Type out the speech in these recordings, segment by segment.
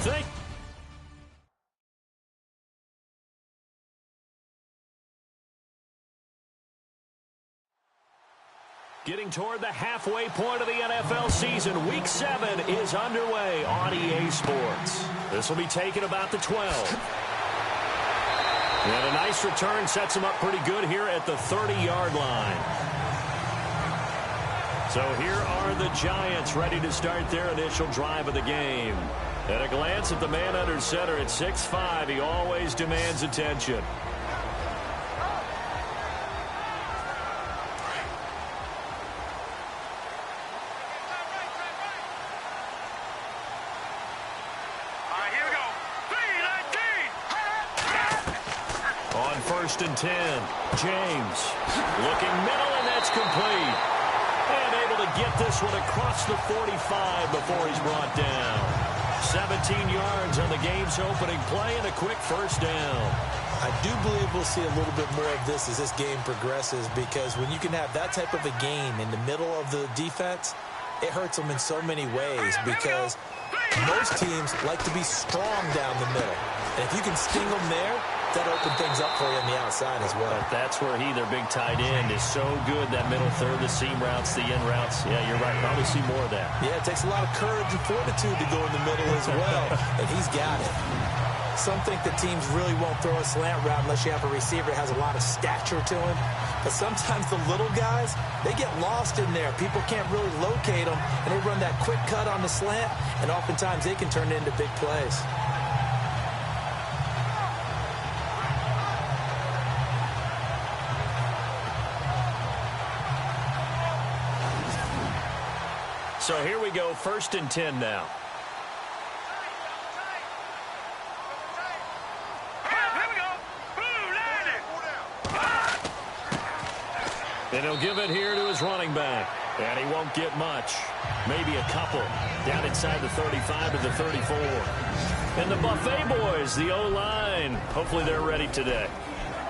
Thank Getting toward the halfway point of the NFL season, Week 7 is underway on EA Sports. This will be taken about the 12. And a nice return sets him up pretty good here at the 30-yard line. So here are the Giants ready to start their initial drive of the game. At a glance at the man under center at 6'5", he always demands attention. First and 10. James looking middle, and that's complete. And able to get this one across the 45 before he's brought down. 17 yards on the game's opening play and a quick first down. I do believe we'll see a little bit more of this as this game progresses, because when you can have that type of a game in the middle of the defense, it hurts them in so many ways, because most teams like to be strong down the middle. And if you can sting them there, that open things up for you on the outside as well. But that's where their big tight end, is so good. That middle third, the seam routes, the in routes. Yeah, you're right. Probably see more of that. Yeah, it takes a lot of courage and fortitude to go in the middle as well, and he's got it. Some think that teams really won't throw a slant route unless you have a receiver that has a lot of stature to him. But sometimes the little guys, they get lost in there. People can't really locate them, and they run that quick cut on the slant, and oftentimes they can turn it into big plays. So here we go, first and 10 now. And he'll give it here to his running back. And he won't get much. Maybe a couple. Down inside the 35 to the 34. And the Buffet boys, the O-line. Hopefully they're ready today.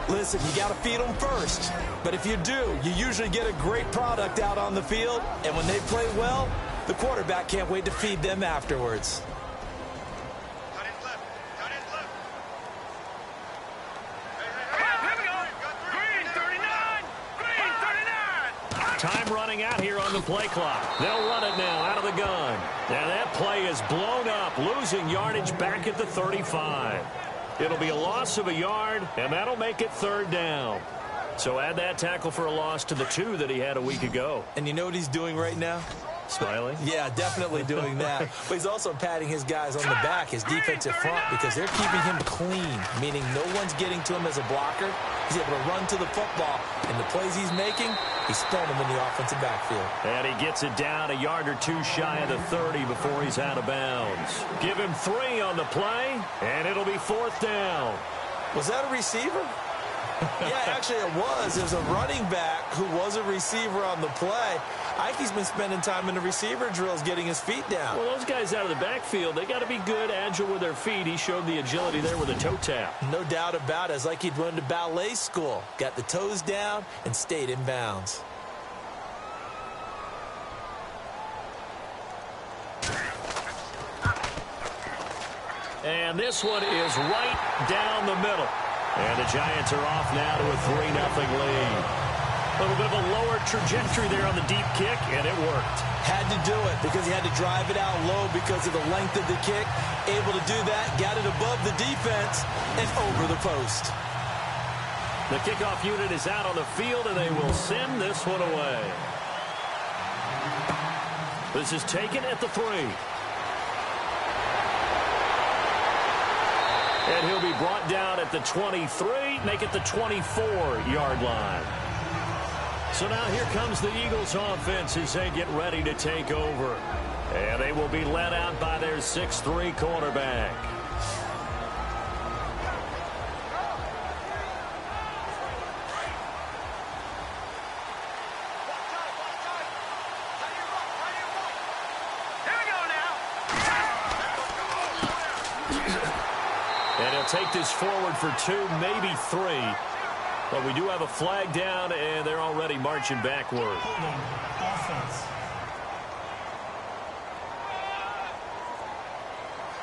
Listen, you got to feed them first. But if you do, you usually get a great product out on the field. And when they play well, the quarterback can't wait to feed them afterwards. Time running out here on the play clock. They'll run it now out of the gun. And that play is blown up, losing yardage back at the 35. It'll be a loss of a yard, and that'll make it third down. So add that tackle for a loss to the 2 that he had a week ago. And you know what he's doing right now? Smiling? Yeah, definitely doing that. But he's also patting his guys on the back, his defensive front, because they're keeping him clean, meaning no one's getting to him as a blocker. He's able to run to the football, and the plays he's making, he's throwing them in the offensive backfield. And he gets it down a yard or two shy of the 30 before he's out of bounds. Give him 3 on the play, and it'll be fourth down. Was that a receiver? Yeah, actually it was. There's a running back who was a receiver on the play. Ike's been spending time in the receiver drills getting his feet down. Well, those guys out of the backfield, they got to be good, agile with their feet. He showed the agility there with a toe tap. No doubt about it. It's like he'd run to ballet school. Got the toes down and stayed in bounds. And this one is right down the middle. And the Giants are off now to a 3-0 lead. A little bit of a lower trajectory there on the deep kick, and it worked. Had to do it because he had to drive it out low because of the length of the kick. Able to do that, got it above the defense, and over the post. The kickoff unit is out on the field, and they will send this one away. This is taken at the 3. And he'll be brought down at the 23, make it the 24-yard line. So now here comes the Eagles offense as they get ready to take over. And they will be led out by their 6'3 quarterback. And he'll take this forward for 2, maybe 3. But we do have a flag down, and they're already marching backward.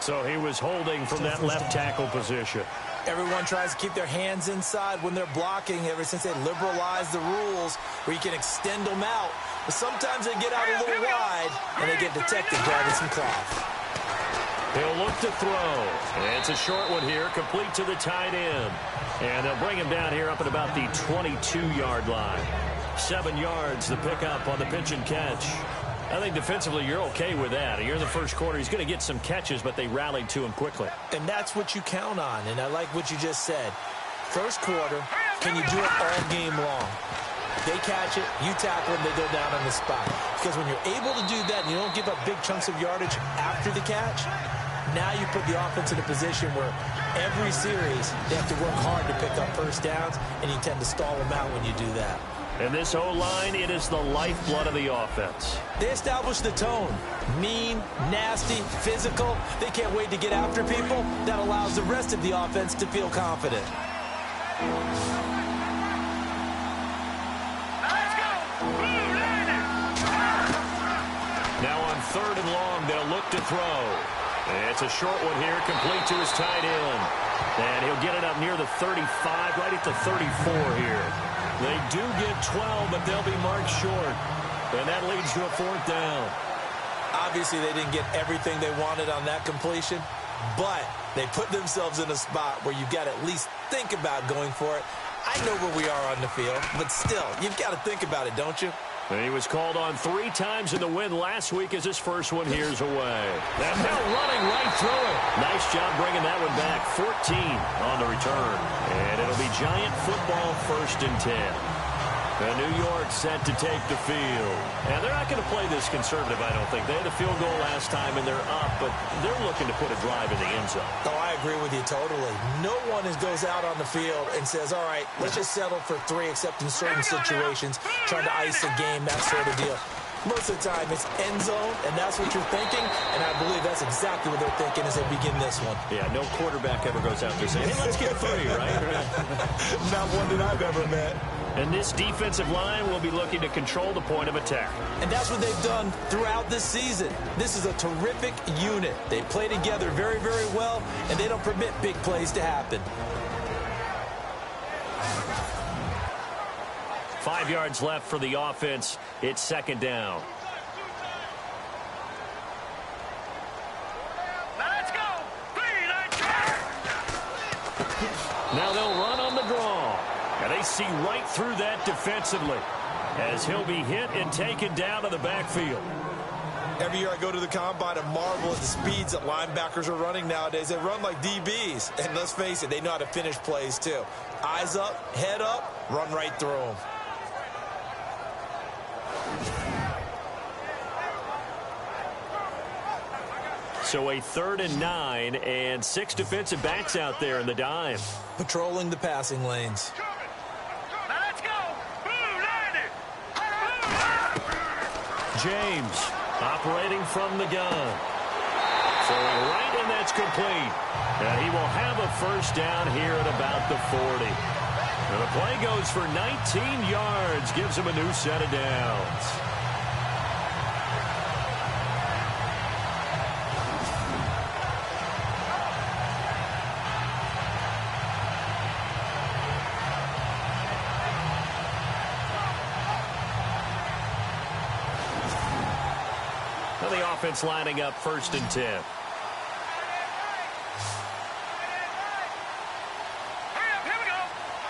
So he was holding from that left tackle position. Everyone tries to keep their hands inside when they're blocking ever since they liberalized the rules where you can extend them out. But sometimes they get out a little wide and they get detected grabbing some cloth. He'll look to throw. It's a short one here, complete to the tight end. And they'll bring him down here up at about the 22-yard line. 7 yards the pickup on the pitch and catch. I think defensively you're okay with that. Here in the first quarter, he's going to get some catches, but they rallied to him quickly. And that's what you count on, and I like what you just said. First quarter, can you do it all game long? They catch it, you tackle them, they go down on the spot. Because when you're able to do that and you don't give up big chunks of yardage after the catch, now you put the offense in a position where every series they have to work hard to pick up first downs, and you tend to stall them out when you do that. And this O-line, it is the lifeblood of the offense. They establish the tone. Mean, nasty, physical. They can't wait to get after people. That allows the rest of the offense to feel confident. Now on 3rd and long, they'll look to throw. It's a short one here, complete to his tight end. And he'll get it up near the 35, right at the 34 here. They do get 12, but they'll be marked short. And that leads to a 4th down. Obviously, they didn't get everything they wanted on that completion, but they put themselves in a spot where you've got to at least think about going for it. I know where we are on the field, but still, you've got to think about it, don't you? And he was called on 3 times in the win last week as his first one here's away. And now running right through it. Nice job bringing that one back. 14 on the return. And it'll be Giant football 1st and 10. And New York set to take the field. And they're not going to play this conservative, I don't think. They had a field goal last time, and they're up, but they're looking to put a drive in the end zone. Oh, I agree with you totally. No one goes out on the field and says, all right, let's just settle for 3 except in certain situations, trying to ice a game, that sort of deal. Most of the time, it's end zone, and that's what you're thinking, and I believe that's exactly what they're thinking as they begin this one. Yeah, no quarterback ever goes out there saying, hey, let's get 3, right? Not one that I've ever met. And this defensive line will be looking to control the point of attack. And that's what they've done throughout this season. This is a terrific unit. They play together very, very well, and they don't permit big plays to happen. 5 yards left for the offense. It's 2nd down. Let's go. Now they'll run on the draw. And they see right through that defensively as he'll be hit and taken down to the backfield. Every year I go to the combine and marvel at the speeds that linebackers are running nowadays. They run like DBs. And let's face it, they know how to finish plays too. Eyes up, head up, run right through them. So a 3rd and 9 and 6 defensive backs out there in the dime. Patrolling the passing lanes. Let's go. James operating from the gun. Throwing right, and that's complete. And he will have a 1st down here at about the 40. And the play goes for 19 yards, gives him a new set of downs. The offense lining up 1st and 10. Here we go.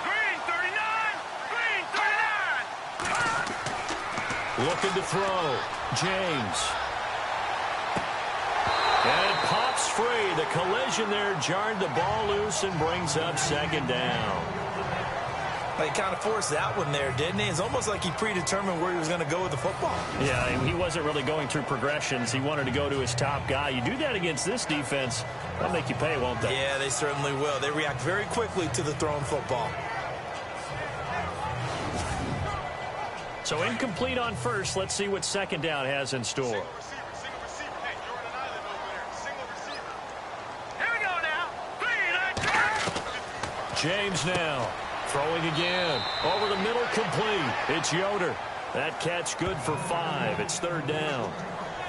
Green 39. Green 39. Looking to throw. James. And it pops free. The collision there jarred the ball loose and brings up 2nd down. He kind of forced that one there, didn't he? It's almost like he predetermined where he was going to go with the football. Yeah, he wasn't really going through progressions. He wanted to go to his top guy. You do that against this defense, they'll make you pay, won't they? Yeah, they certainly will. They react very quickly to the thrown football. So incomplete on 1st. Let's see what 2nd down has in store. Single receiver. Hey, you're on an island over there. Single receiver. Here we go now. James now. Throwing again. Over the middle, complete. It's Yoder. That catch good for 5. It's 3rd down.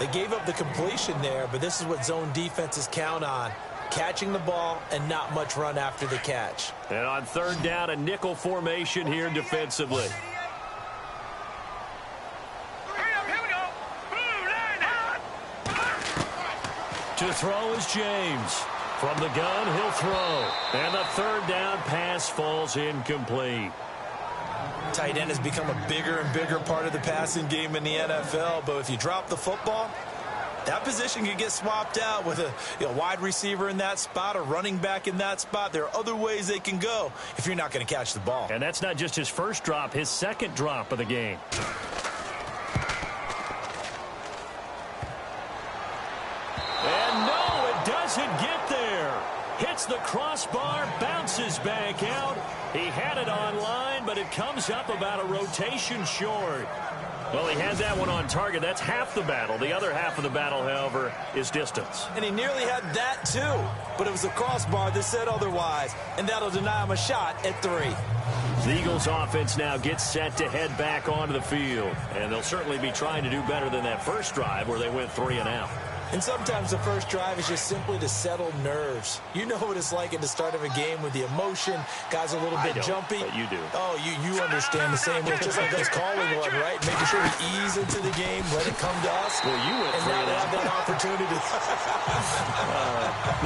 They gave up the completion there, but this is what zone defenses count on. Catching the ball and not much run after the catch. And on third down, a nickel formation here defensively. To throw is James. From the gun, he'll throw. And the third down pass falls incomplete. Tight end has become a bigger and bigger part of the passing game in the NFL, but if you drop the football, that position can get swapped out with a wide receiver in that spot, a running back in that spot. There are other ways they can go if you're not going to catch the ball. And that's not just his first drop, his second drop of the game. And no, it doesn't get there. Hits the crossbar, bounces back out. He had it online, but it comes up about a rotation short. Well, he had that one on target. That's half the battle. The other half of the battle, however, is distance. And he nearly had that, too. But it was the crossbar that said otherwise. And that'll deny him a shot at 3. The Eagles offense now gets set to head back onto the field. And they'll certainly be trying to do better than that first drive where they went 3 and out. And sometimes the first drive is just simply to settle nerves. You know what it's like at the start of a game with the emotion. Guys are a little bit jumpy. But you do. Oh, you understand the same way. It's just like us calling one, right? Making sure we ease into the game, let it come to us. Well, you went 3 and now and they out. have that opportunity.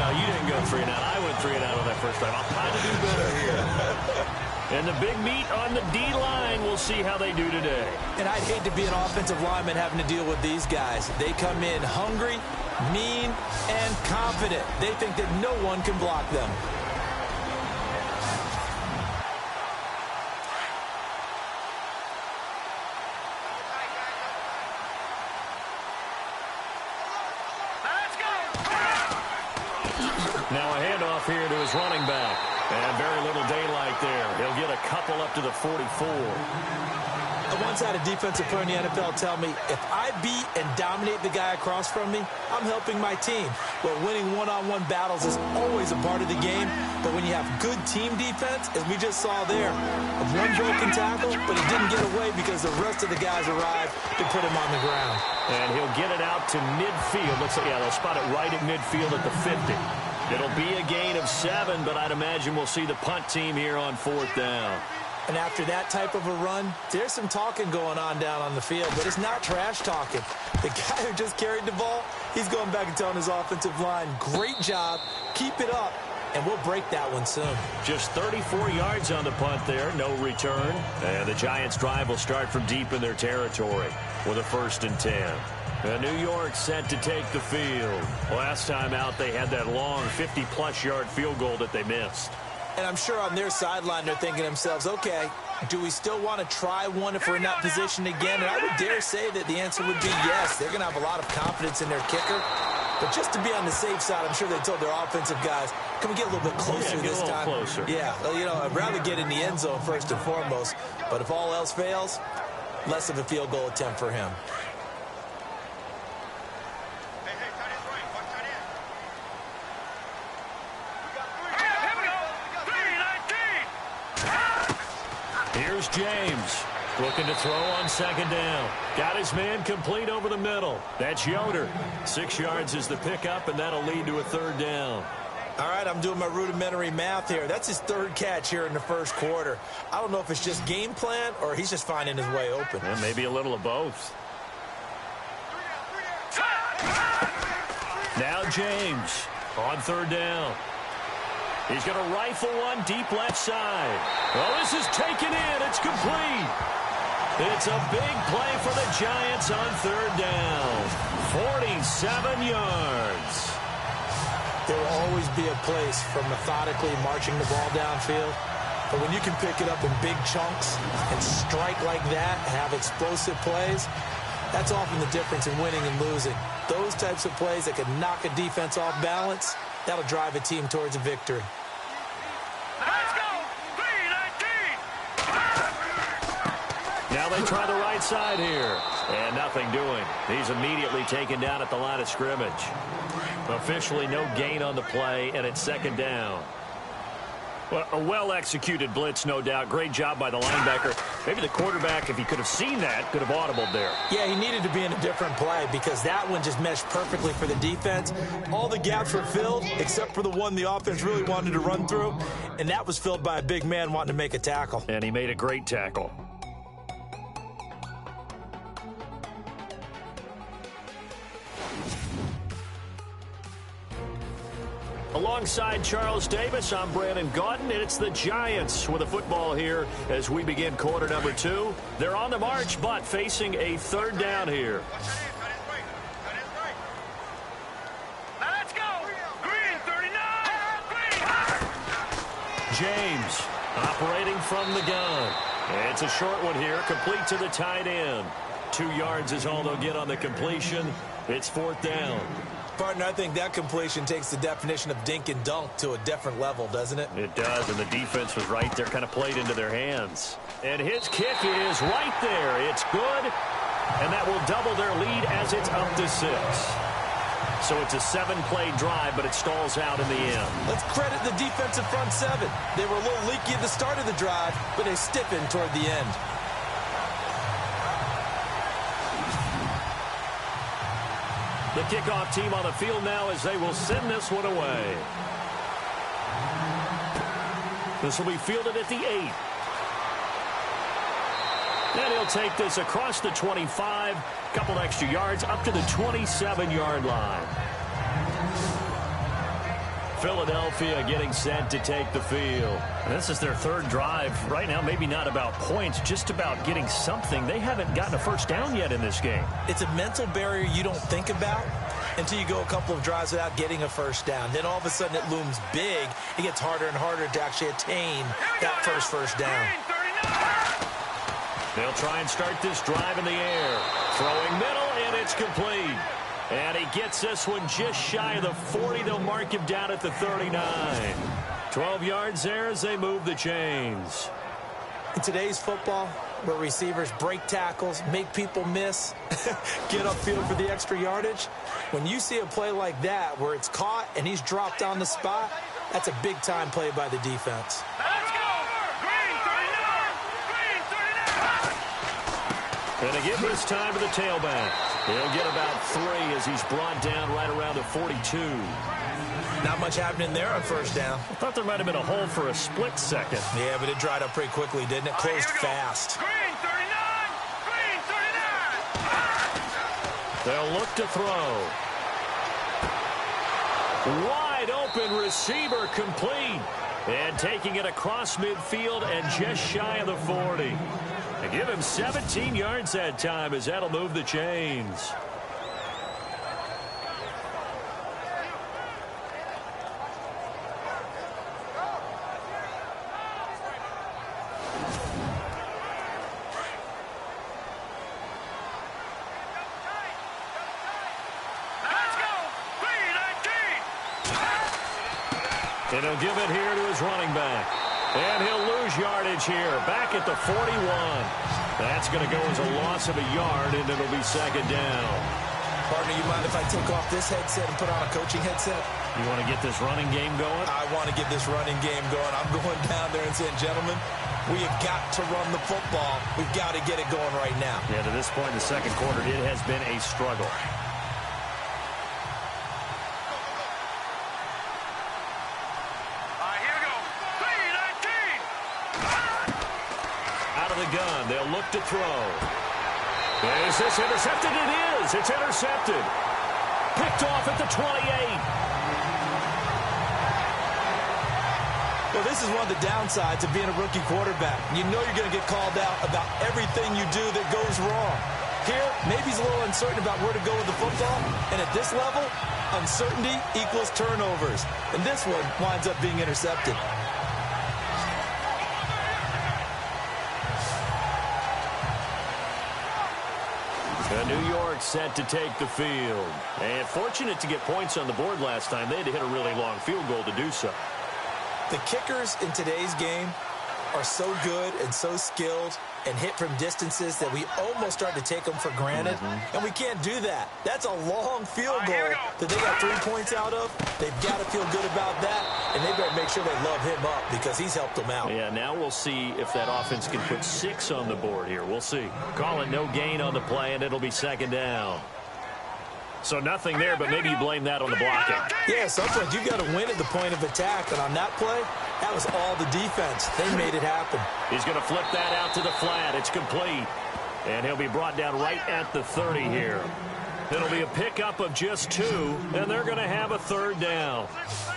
No, you didn't go 3 and out. I went 3 and out on that first drive. I'll try to do better here. And the big meat on the D-line, we'll see how they do today. And I'd hate to be an offensive lineman having to deal with these guys. They come in hungry, mean, and confident. They think that no one can block them. Now a handoff here to his running back. And very little daylight there. He'll get a couple up to the 44. I once had a defensive player in the NFL tell me, if I beat and dominate the guy across from me, I'm helping my team. Well, winning one-on-one battles is always a part of the game, but when you have good team defense, as we just saw there, one broken tackle, but he didn't get away because the rest of the guys arrived to put him on the ground. And he'll get it out to midfield. Looks like, yeah, they'll spot it right at midfield at the 50. It'll be a gain of 7, but I'd imagine we'll see the punt team here on 4th down. And after that type of a run, there's some talking going on down on the field, but it's not trash talking. The guy who just carried the ball, he's going back and telling his offensive line, great job, keep it up, and we'll break that one soon. Just 34 yards on the punt there, no return. And the Giants' drive will start from deep in their territory with a 1st and 10. And New York set to take the field. Last time out, they had that long 50-plus yard field goal that they missed. And I'm sure on their sideline they're thinking to themselves, okay, do we still want to try one if we're in that position again? And I would dare say that the answer would be yes. They're going to have a lot of confidence in their kicker. But just to be on the safe side, I'm sure they told their offensive guys, can we get a little bit closer this time? Closer. Yeah, well, you know, I'd rather get in the end zone first and foremost. But if all else fails, less of a field goal attempt for him. Here's James looking to throw on 2nd down. Got his man complete over the middle. That's Yoder. 6 yards is the pickup, and that'll lead to a 3rd down. All right, I'm doing my rudimentary math here. That's his 3rd catch here in the first quarter. I don't know if it's just game plan or he's just finding his way open. And maybe a little of both. Now James on 3rd down. He's going to rifle one deep left side. Oh, this is taken in. It's complete. It's a big play for the Giants on 3rd down. 47 yards. There will always be a place for methodically marching the ball downfield. But when you can pick it up in big chunks and strike like that, have explosive plays, that's often the difference in winning and losing. Those types of plays that can knock a defense off balance, that'll drive a team towards a victory. Let's go! 3-19! Now they try the right side here. And nothing doing. He's immediately taken down at the line of scrimmage. Officially no gain on the play, and it's 2nd down. Well, a well-executed blitz, no doubt. Great job by the linebacker. Maybe the quarterback, if he could have seen that, could have audibled there. Yeah, he needed to be in a different play because that one just meshed perfectly for the defense. All the gaps were filled except for the one the offense really wanted to run through, and that was filled by a big man wanting to make a tackle. And he made a great tackle. Alongside Charles Davis, I'm Brandon Gaudin, and it's the Giants with the football here as we begin quarter number 2. They're on the march, but facing a third down here. Now let's go. Green, 39. Green. James operating from the gun. It's a short one here, complete to the tight end. 2 yards is all they'll get on the completion. It's 4th down. Partner, I think that completion takes the definition of dink and dunk to a different level, doesn't it? It does, and the defense was right there, kind of played into their hands. And his kick is right there. It's good, and that will double their lead as it's up to 6. So it's a 7-play drive, but it stalls out in the end. Let's credit the defensive front 7. They were a little leaky at the start of the drive, but they stiffened toward the end. The kickoff team on the field now as they will send this one away. This will be fielded at the 8. And he'll take this across the 25, couple extra yards up to the 27-yard line. Philadelphia getting set to take the field. And this is their 3rd drive. Right now, maybe not about points, just about getting something. They haven't gotten a first down yet in this game. It's a mental barrier you don't think about until you go a couple of drives without getting a first down. Then all of a sudden it looms big. It gets harder and harder to actually attain that first down. They'll try and start this drive in the air. Throwing middle, and it's complete. And he gets this one just shy of the 40. They'll mark him down at the 39. 12 yards there as they move the chains. In today's football, where receivers break tackles, make people miss, get upfield for the extra yardage, when you see a play like that where it's caught and he's dropped on the spot, that's a big-time play by the defense. Let's go. Green, 39. And again this time to the tailback. He'll get about 3 as he's brought down right around the 42. Not much happening there on first down. I thought there might have been a hole for a split second. Yeah, but it dried up pretty quickly, didn't it? Closed fast. Green, 39. Green, 39. They'll look to throw. Wide open receiver complete. And taking it across midfield and just shy of the 40. And give him 17 yards that time as that'll move the chains. Let's go. Green, 19. And he'll give it here to his running back. And he'll lose yardage here. Back at the 41. That's going to go as a loss of a yard, and it'll be 2nd down. Partner, you mind if I take off this headset and put on a coaching headset? You want to get this running game going? I want to get this running game going. I'm going down there and saying, gentlemen, we have got to run the football. We've got to get it going right now. Yeah, to this point in the second quarter, it has been a struggle. Gun. They'll look to throw. Is this intercepted? It is. It's intercepted. Picked off at the 28. Well, this is one of the downsides of being a rookie quarterback. You know you're going to get called out about everything you do that goes wrong. Here, maybe he's a little uncertain about where to go with the football. And at this level, uncertainty equals turnovers. And this one winds up being intercepted. New York set to take the field. And fortunate to get points on the board last time. They had to hit a really long field goal to do so. The kickers in today's game are so good and so skilled and hit from distances that we almost start to take them for granted. And we can't do that. That's a long field goal that they got 3 points out of. They've got to feel good about that. and they better make sure they love him up because he's helped them out. Yeah, now we'll see if that offense can put 6 on the board here. We'll see. Call it no gain on the play, and it'll be second down. So nothing there, but maybe you blame that on the blocking. Yeah, sometimes you've got to win at the point of attack, and on that play, that was all the defense. They made it happen. He's going to flip that out to the flat. It's complete. And he'll be brought down right at the 30 here. It'll be a pickup of just 2, and they're going to have a third down.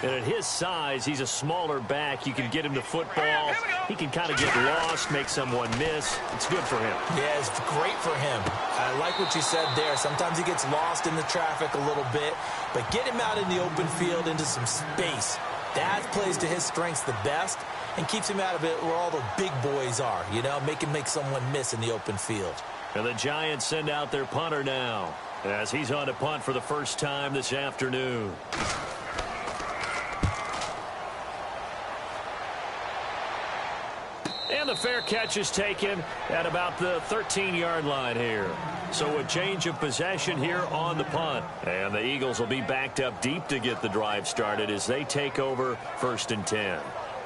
And at his size, he's a smaller back. You can get him to football. He can kind of get lost, make someone miss. It's good for him. Yeah, it's great for him. I like what you said there. Sometimes he gets lost in the traffic a little bit, but get him out in the open field into some space. That plays to his strengths the best and keeps him out of it where all the big boys are, you know, make someone miss in the open field. And the Giants send out their punter now, as he's on to punt for the first time this afternoon. And the fair catch is taken at about the 13-yard line here. So a change of possession here on the punt. And the Eagles will be backed up deep to get the drive started as they take over 1st and 10.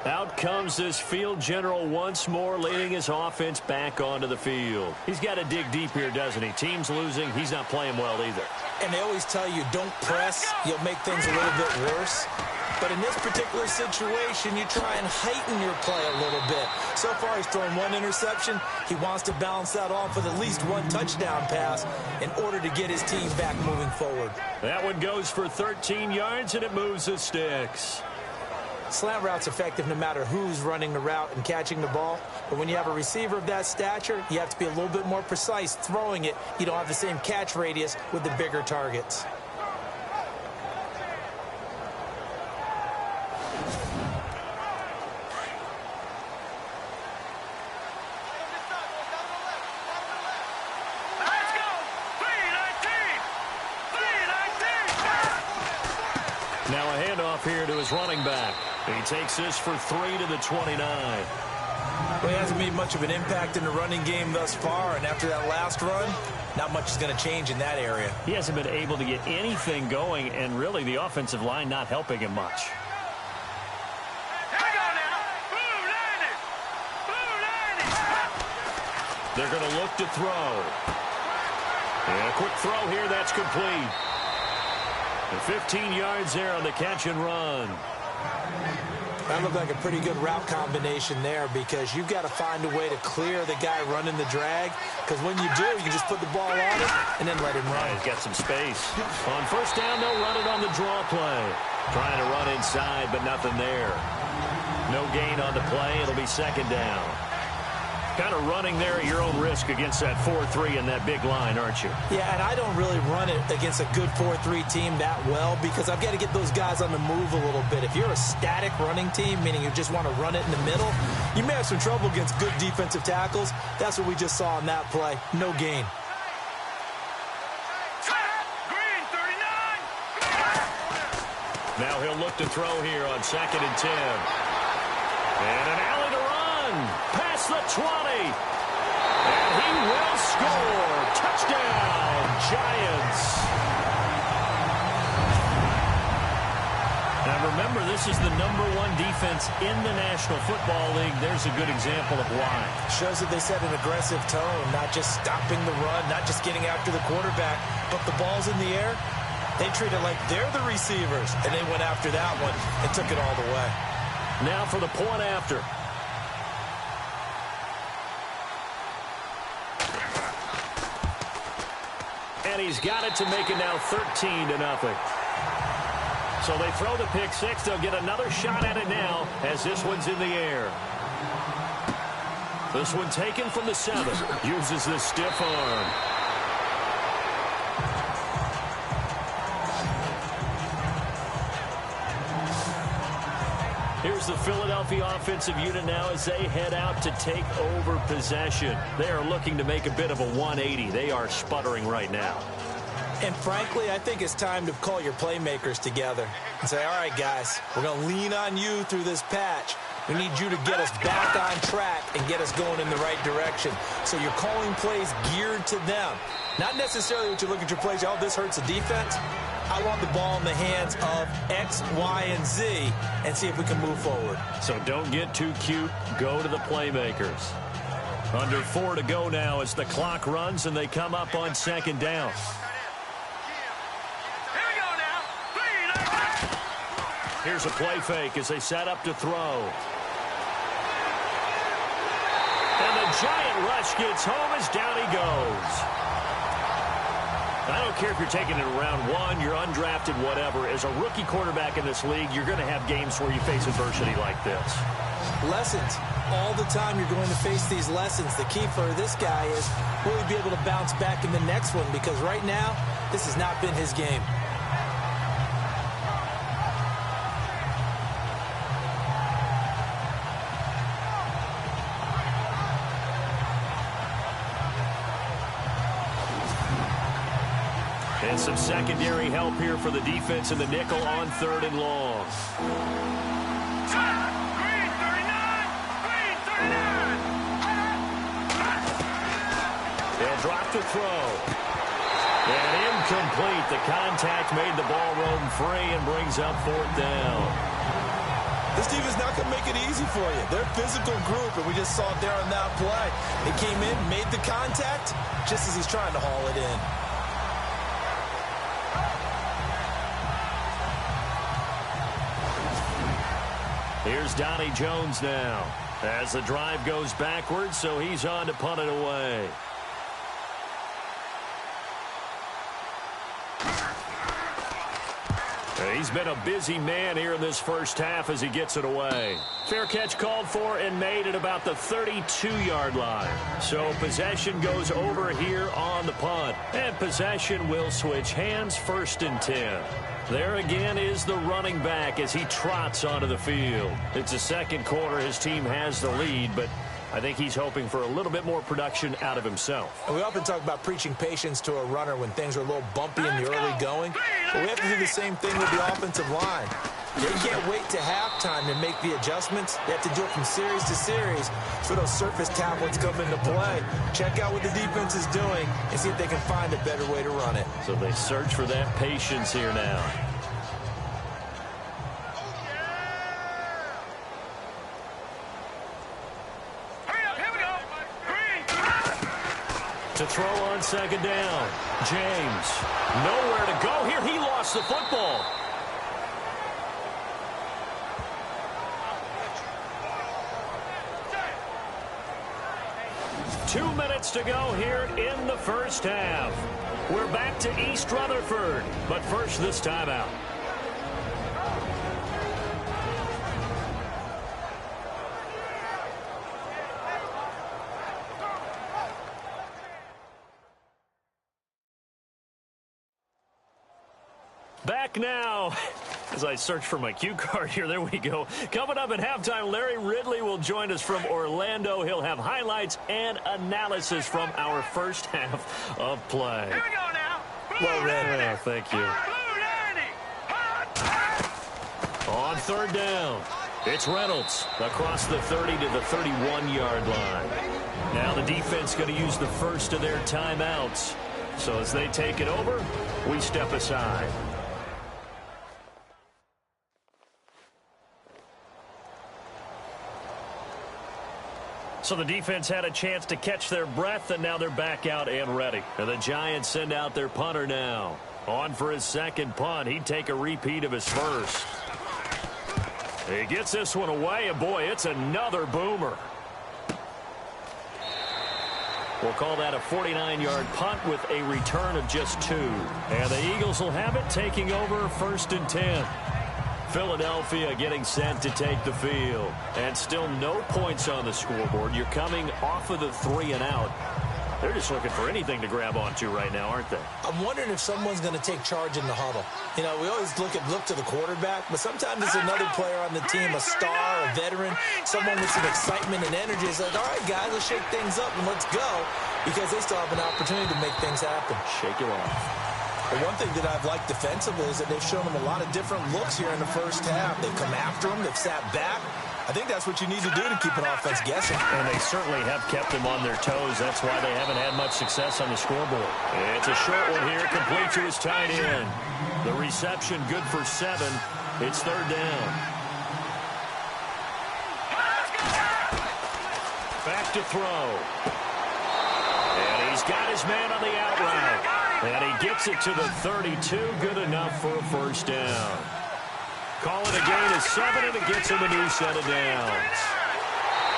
Out comes this field general once more, leading his offense back onto the field. He's got to dig deep here, doesn't he? Team's losing. He's not playing well either. And they always tell you, don't press. You'll make things a little bit worse. But in this particular situation, you try and heighten your play a little bit. So far, he's thrown 1 interception. He wants to balance that off with at least 1 touchdown pass in order to get his team back moving forward. That one goes for 13 yards, and it moves the sticks. Slant route's effective no matter who's running the route and catching the ball. But when you have a receiver of that stature, you have to be a little bit more precise throwing it. You don't have the same catch radius with the bigger targets. Now a handoff here to his running back. He takes this for 3 to the 29. Well, he hasn't made much of an impact in the running game thus far, and after that last run, not much is going to change in that area. He hasn't been able to get anything going, and really the offensive line not helping him much. They're going to look to throw. And a quick throw here, that's complete. And 15 yards there on the catch and run. That looked like a pretty good route combination there because you've got to find a way to clear the guy running the drag, because when you do, you just put the ball on it and then let him run. Yeah, he's got some space. On 1st down, they'll run it on the draw play. Trying to run inside, but nothing there. No gain on the play. It'll be 2nd down. Kind of running there at your own risk against that 4-3 and that big line, aren't you? Yeah, and I don't really run it against a good 4-3 team that well because I've got to get those guys on the move a little bit. If you're a static running team, meaning you just want to run it in the middle, you may have some trouble against good defensive tackles. That's what we just saw on that play. No gain. Now he'll look to throw here on 2nd and 10. And an alley to run. Past the 20. And he will score. Touchdown, Giants. Now remember, this is the #1 defense in the National Football League. There's a good example of why. Shows that they set an aggressive tone, not just stopping the run, not just getting after the quarterback, but the ball's in the air. They treat it like they're the receivers, and they went after that one and took it all the way. Now for the point after. And he's got it to make it now 13-0. So they throw the pick six. They'll get another shot at it now as this one's in the air. This one taken from the 7. Uses the stiff arm. Here's the Philadelphia offensive unit now as they head out to take over possession. They are looking to make a bit of a 180. They are sputtering right now. And frankly, I think it's time to call your playmakers together and say, all right, guys, we're going to lean on you through this patch. We need you to get us back on track and get us going in the right direction. So you're calling plays geared to them. Not necessarily what you look at your plays, oh, this hurts the defense. I want the ball in the hands of X, Y, and Z and see if we can move forward. So don't get too cute. Go to the playmakers. Under 4 to go now as the clock runs and they come up on second down. Here we go now. Here's a play fake as they set up to throw. And the giant rush gets home as down he goes. I don't care if you're taking it in round 1, you're undrafted, whatever. As a rookie quarterback in this league, you're going to have games where you face adversity like this. Lessons. All the time you're going to face these lessons. The key for this guy is really be able to bounce back in the next one, because right now, this has not been his game. And some secondary help here for the defense in the nickel on 3rd and long. They'll drop to throw. And incomplete. The contact made the ball roam free and brings up 4th down. This defense not going to make it easy for you. They're a physical group, and we just saw it there on that play. They came in, made the contact, just as he's trying to haul it in. Here's Donnie Jones now as the drive goes backwards, so he's on to punt it away. He's been a busy man here in this first half as he gets it away. Fair catch called for and made at about the 32-yard line. So possession goes over here on the punt. And possession will switch hands, 1st and 10. There again is the running back as he trots onto the field. It's the second quarter. His team has the lead, but I think he's hoping for a little bit more production out of himself. And we often talk about preaching patience to a runner when things are a little bumpy in the early going. But we have to do the same thing with the offensive line. They can't wait to halftime to make the adjustments. They have to do it from series to series so those surface tablets come into play. Check out what the defense is doing and see if they can find a better way to run it. So they search for that patience here now. To throw on second down. James. Nowhere to go here. He lost the football. Two minutes to go here in the first half. We're back to East Rutherford, but first this timeout. Back now as I search for my cue card here. There we go. Coming up at halftime, Larry Ridley will join us from Orlando. He'll have highlights and analysis from our first half of play. Here we go now. Well read. Yeah, thank you. On 3rd down, it's Reynolds across the 30 to the 31-yard line. Now the defense going to use the first of their timeouts. So as they take it over, we step aside. So the defense had a chance to catch their breath, and now they're back out and ready. And the Giants send out their punter now. On for his second punt. He'd take a repeat of his first. He gets this one away, and boy, it's another boomer. We'll call that a 49-yard punt with a return of just 2. And the Eagles will have it, taking over 1st and 10. Philadelphia getting set to take the field. And still no points on the scoreboard. You're coming off of the 3 and out. They're just looking for anything to grab onto right now, aren't they? I'm wondering if someone's going to take charge in the huddle. You know, we always look to the quarterback, but sometimes it's another player on the team, a star, a veteran, someone with some excitement and energy. It's like, all right, guys, let's shake things up and let's go, because they still have an opportunity to make things happen. Shake it off. But one thing that I've liked defensively is that they've shown them a lot of different looks here in the first half. They've come after them. They've sat back. I think that's what you need to do to keep an offense guessing. And they certainly have kept them on their toes. That's why they haven't had much success on the scoreboard. It's a short one here, complete to his tight end. The reception good for 7. It's third down. Back to throw. And he's got his man on the out route. And he gets it to the 32. Good enough for a first down. Call it a gain of 7, and it gets him a new set of downs.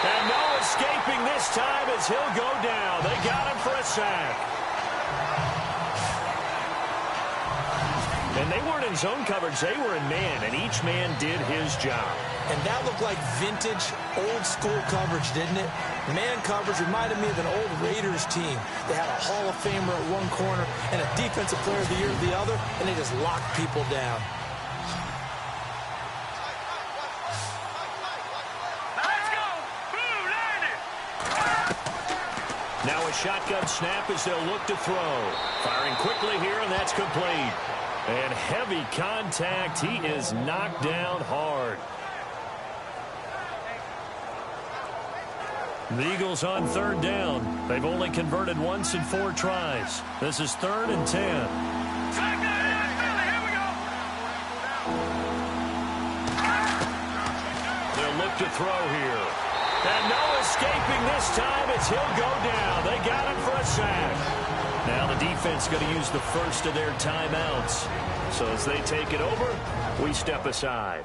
And no escaping this time as he'll go down. They got him for a sack. And they weren't in zone coverage. They were in man, and each man did his job. And that looked like vintage, old-school coverage, didn't it? Man coverage reminded me of an old Raiders team. They had a Hall of Famer at one corner and a Defensive Player of the Year at the other, and they just locked people down. Now a shotgun snap as they'll look to throw. Firing quickly here, and that's complete. And heavy contact. He is knocked down hard. The Eagles on third down. They've only converted once in 4 tries. This is 3rd and 10. They'll look to throw here. And no escaping this time as he'll go down. They got him for a sack. Now the defense going to use the first of their timeouts. So as they take it over, we step aside.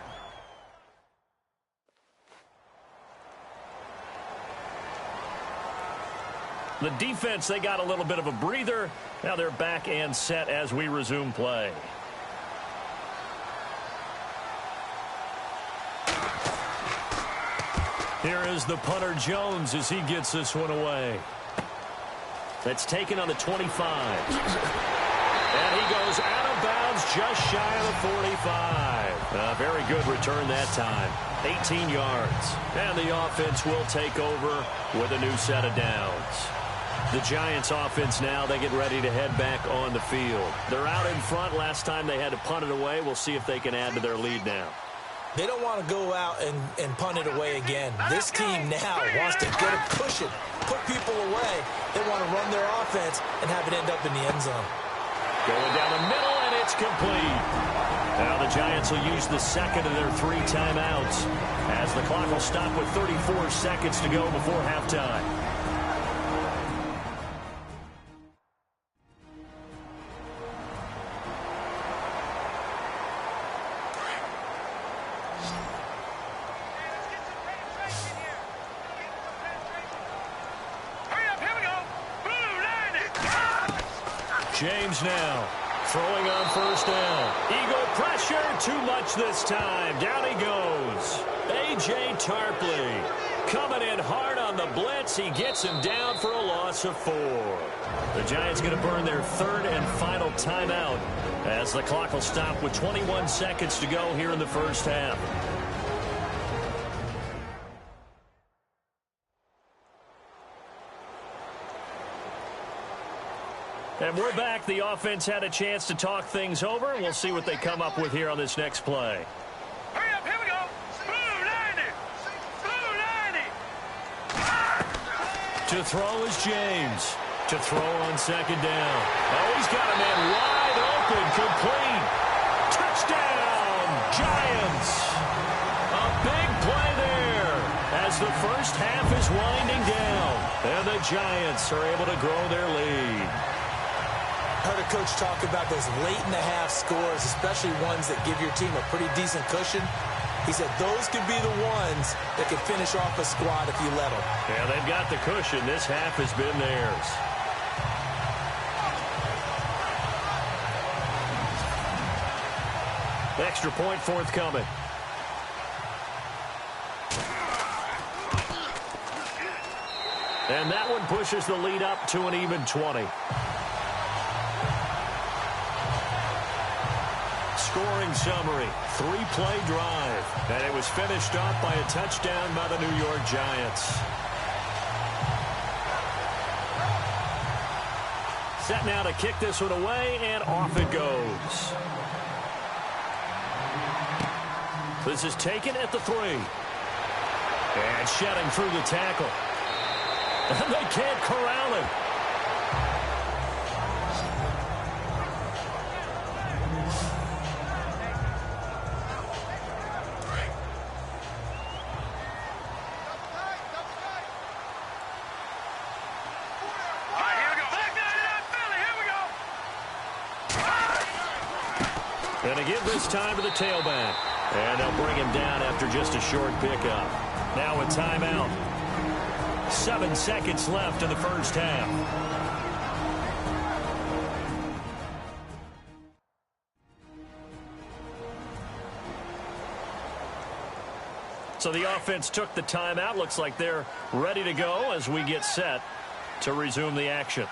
The defense, they got a little bit of a breather. Now they're back and set as we resume play. Here is the punter Jones as he gets this one away. That's taken on the 25. And he goes out of bounds just shy of the 45. A very good return that time. 18 yards. And the offense will take over with a new set of downs. The Giants offense now, they get ready to head back on the field. They're out in front. Last time they had to punt it away. We'll see if they can add to their lead now. They don't want to go out and punt it away again. This team now wants to get it pushing, put people away. They want to run their offense and have it end up in the end zone. Going down the middle, and it's complete. Now the Giants will use the second of their 3 timeouts as the clock will stop with 34 seconds to go before halftime. James now throwing on first down. Eagle pressure, too much this time. Down he goes. A.J. Tarpley coming in hard on the blitz. He gets him down for a loss of 4. The Giants going to burn their 3rd and final timeout as the clock will stop with 21 seconds to go here in the first half. And we're back. The offense had a chance to talk things over. We'll see what they come up with here on this next play. Hurry up, here we go. Blue 90. Blue 90. To throw is James. To throw on second down. Oh, he's got a man wide open. Complete. Touchdown, Giants. A big play there as the first half is winding down. And the Giants are able to grow their lead. Heard a coach talk about those late-in-the-half scores, especially ones that give your team a pretty decent cushion. He said those could be the ones that could finish off a squad if you let them. Yeah, they've got the cushion. This half has been theirs. Extra point forthcoming. And that one pushes the lead up to an even 20. Scoring summary, 3-play drive, and it was finished off by a touchdown by the New York Giants. Set now to kick this one away, and off it goes. This is taken at the 3. And shedding through the tackle. And they can't corral him. And to give this time to the tailback. And they'll bring him down after just a short pickup. Now a timeout. 7 seconds left in the first half. So the offense took the timeout. Looks like they're ready to go as we get set to resume the action.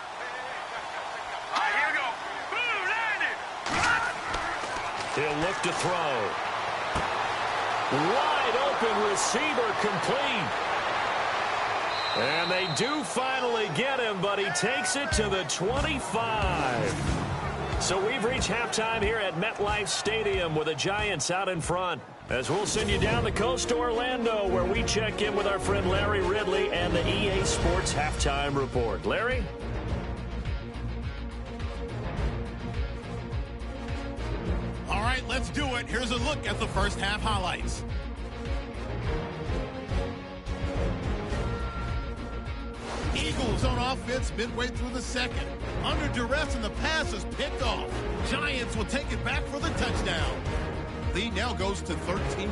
He'll look to throw. Wide open receiver complete. And they do finally get him, but he takes it to the 25. So we've reached halftime here at MetLife Stadium with the Giants out in front. As we'll send you down the coast to Orlando, where we check in with our friend Larry Ridley and the EA Sports Halftime Report. Larry? All right, let's do it. Here's a look at the first half highlights. Eagles on offense midway through the second. Under duress and the pass is picked off. Giants will take it back for the touchdown. Lead now goes to 13.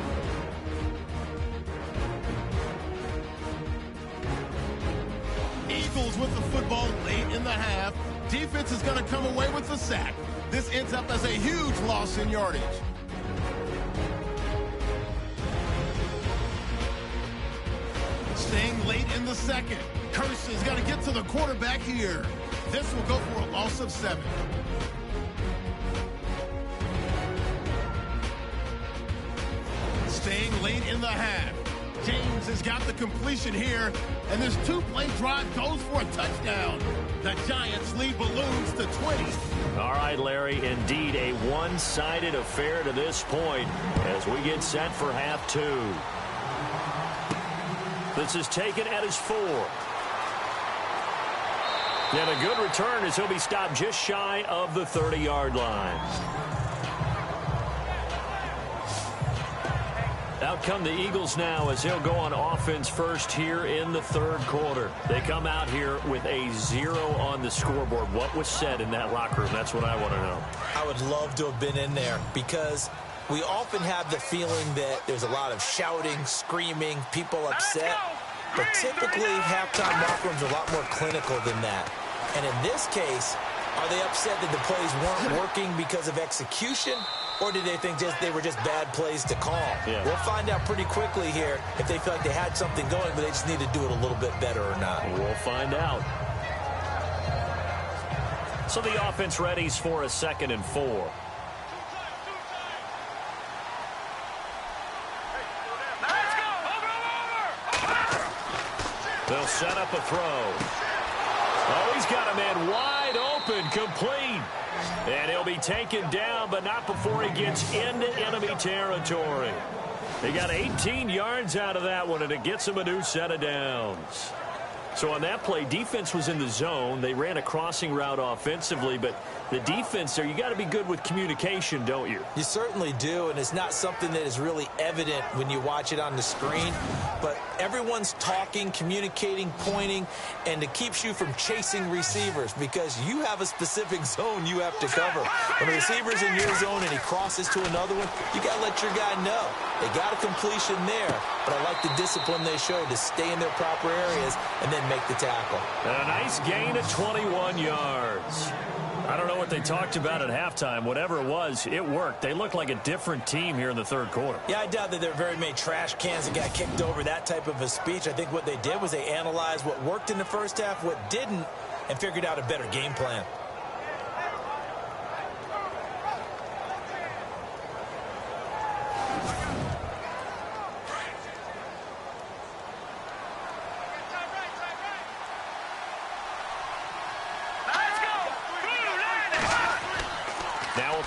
Eagles with the football late in the half. Defense is going to come away with the sack. This ends up as a huge loss in yardage. Staying late in the second. Carson's got to get to the quarterback here. This will go for a loss of 7. Staying late in the half. James has got the completion here, and this two-play drive goes for a touchdown. The Giants lead balloons to 20. All right, Larry, indeed a one-sided affair to this point as we get set for half 2. This is taken at his 4. And a good return as he'll be stopped just shy of the 30-yard line. Out come the Eagles now as he'll go on offense first here in the third quarter. They come out here with a 0 on the scoreboard. What was said in that locker room? That's what I want to know. I would love to have been in there because we often have the feeling that there's a lot of shouting, screaming, people upset. But typically, halftime locker rooms are a lot more clinical than that. And in this case, are they upset that the plays weren't working because of execution? Or did they think they were just bad plays to call? Yeah. We'll find out pretty quickly here if they feel like they had something going, but they just need to do it a little bit better or not. We'll find out. So the offense readies for a 2nd and 4. They'll set up a throw. Oh, he's got a man wide open, complete. And he'll be taken down, but not before he gets into enemy territory. He got 18 yards out of that one, and it gets him a new set of downs. So on that play, defense was in the zone. They ran a crossing route offensively, but the defense there, you got to be good with communication, don't you? You certainly do, and it's not something that is really evident when you watch it on the screen. But everyone's talking, communicating, pointing, and it keeps you from chasing receivers because you have a specific zone you have to cover. When a receiver's in your zone and he crosses to another one, you got to let your guy know. They got a completion there, but I like the discipline they showed to stay in their proper areas and then make the tackle. And a nice gain of 21 yards. I don't know what they talked about at halftime. Whatever it was, it worked. They look like a different team here in the third quarter. Yeah, I doubt that there are very many trash cans that got kicked over, that type of a speech. I think what they did was they analyzed what worked in the first half, what didn't, and figured out a better game plan.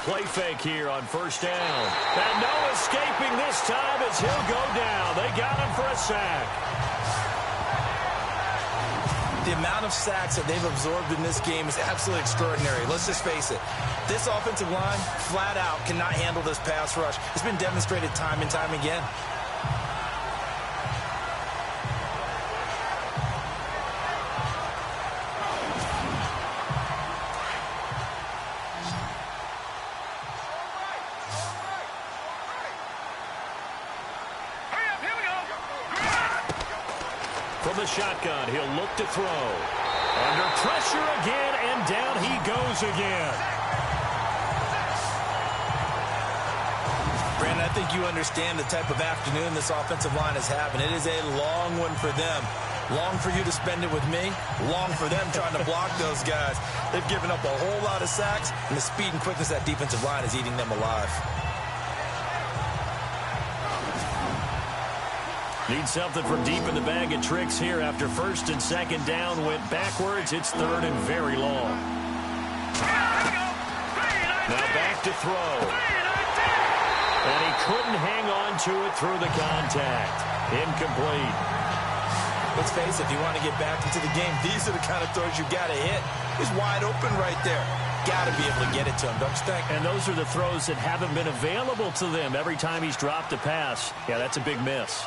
play fake here on first down. And no escaping this time as he'll go down. They got him for a sack. The amount of sacks that they've absorbed in this game is absolutely extraordinary. Let's just face it. This offensive line, flat out, cannot handle this pass rush. It's been demonstrated time and time again. From the shotgun, he'll look to throw. Under pressure again, and down he goes again. Brandon, I think you understand the type of afternoon this offensive line is having. It is a long one for them. Long for you to spend it with me. Long for them trying to block those guys. They've given up a whole lot of sacks, and the speed and quickness of that defensive line is eating them alive. Need something from deep in the bag of tricks here after first and second down went backwards. It's third and very long. Now back to throw. And he couldn't hang on to it through the contact. Incomplete. Let's face it, if you want to get back into the game, these are the kind of throws you got to hit. He's wide open right there. Got to be able to get it to him, don't you think? And those are the throws that haven't been available to them every time he's dropped a pass. Yeah, that's a big miss.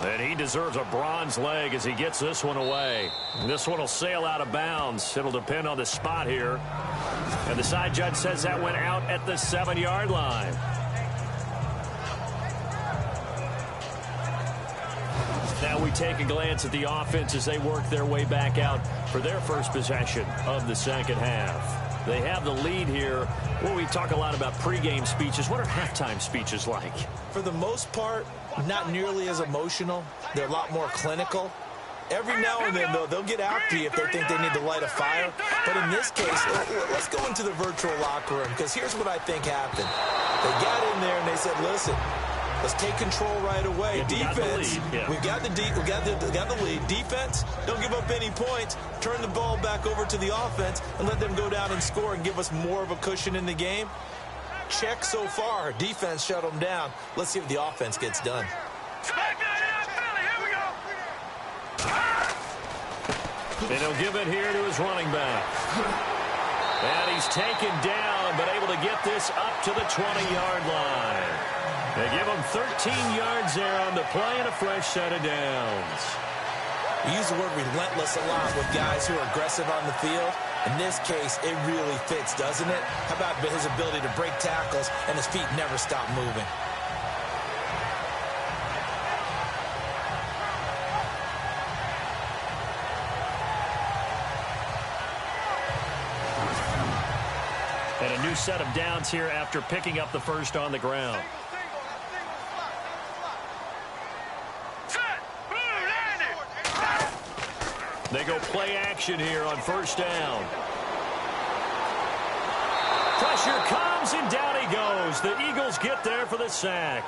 And he deserves a bronze leg as he gets this one away. This one will sail out of bounds. It'll depend on the spot here. And the side judge says that went out at the 7-yard line. Now we take a glance at the offense as they work their way back out for their first possession of the second half. They have the lead here. Well, we talk a lot about pregame speeches. What are halftime speeches like? For the most part, not nearly as emotional. They're a lot more clinical. Every now and then, though, they'll get after you if they think they need to light a fire. But in this case, let's go into the virtual locker room, because here's what I think happened. They got in there and they said, listen, let's take control right away. Defense, we've got the lead. Defense, don't give up any points. Turn the ball back over to the offense and let them go down and score and give us more of a cushion in the game. Check so far. Defense shut them down. Let's see if the offense gets done. And he'll give it here to his running back. And he's taken down, but able to get this up to the 20-yard line. They give him 13 yards there on the play and a fresh set of downs. We use the word relentless a lot with guys who are aggressive on the field. In this case, it really fits, doesn't it? How about his ability to break tackles and his feet never stop moving? And a new set of downs here after picking up the first on the ground. They go play action here on first down. Pressure comes, and down he goes. The Eagles get there for the sack.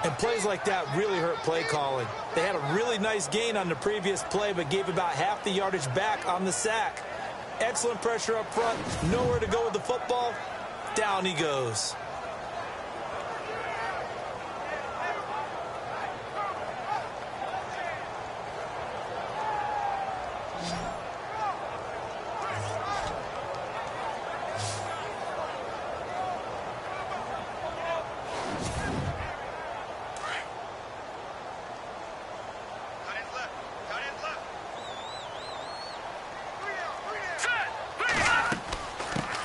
And plays like that really hurt play calling. They had a really nice gain on the previous play, but gave about half the yardage back on the sack. Excellent pressure up front. Nowhere to go with the football. Down he goes.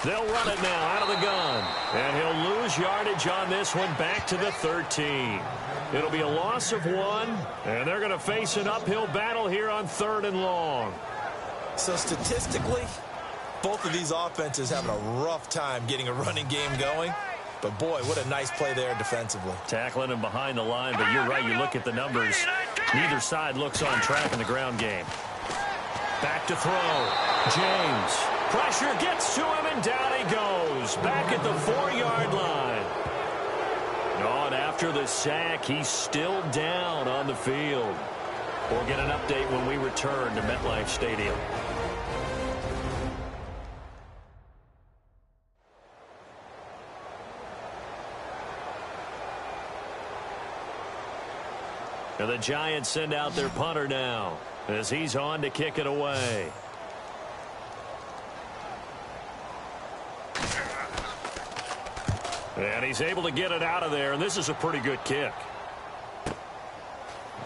They'll run it now out of the gun. And he'll lose yardage on this one back to the 13. It'll be a loss of 1, and they're going to face an uphill battle here on 3rd and long. So statistically, both of these offenses having a rough time getting a running game going. But, boy, what a nice play there defensively. Tackling him behind the line, but you're right. You look at the numbers. Neither side looks on track in the ground game. Back to throw. James. Pressure gets to him, and down he goes. Back at the 4-yard line. And after the sack, he's still down on the field. We'll get an update when we return to MetLife Stadium. And the Giants send out their punter now as he's on to kick it away. And he's able to get it out of there, and this is a pretty good kick.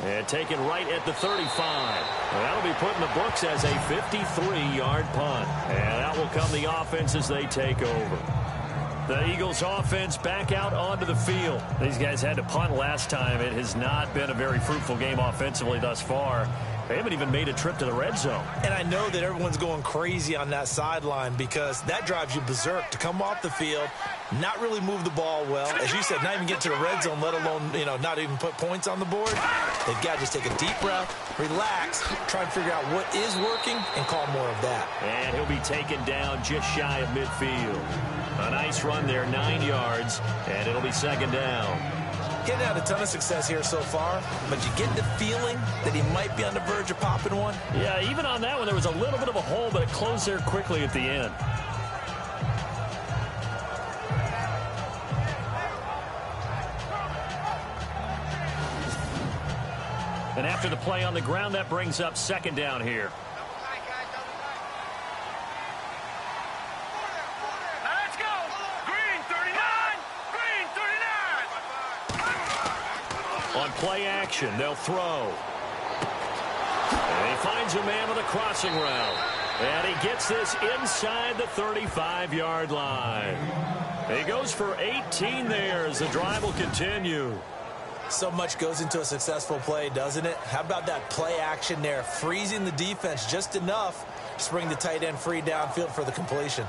And taken right at the 35. And that'll be put in the books as a 53-yard punt. And that will come the offense as they take over. The Eagles offense back out onto the field. These guys had to punt last time. It has not been a very fruitful game offensively thus far. They haven't even made a trip to the red zone. And I know that everyone's going crazy on that sideline because that drives you berserk to come off the field, not really move the ball well. As you said, not even get to the red zone, let alone, not even put points on the board. They've got to just take a deep breath, relax, try and figure out what is working, and call more of that. And he'll be taken down just shy of midfield. A nice run there, 9 yards, and it'll be second down. Getting had a ton of success here so far, but you get the feeling that he might be on the verge of popping one. Yeah, even on that one, there was a little bit of a hole, but it closed there quickly at the end. And after the play on the ground, that brings up second down here. On play action, they'll throw. And he finds a man with a crossing route. And he gets this inside the 35-yard line. He goes for 18 there as the drive will continue. So much goes into a successful play, doesn't it? How about that play action there, freezing the defense just enough to bring the tight end free downfield for the completion.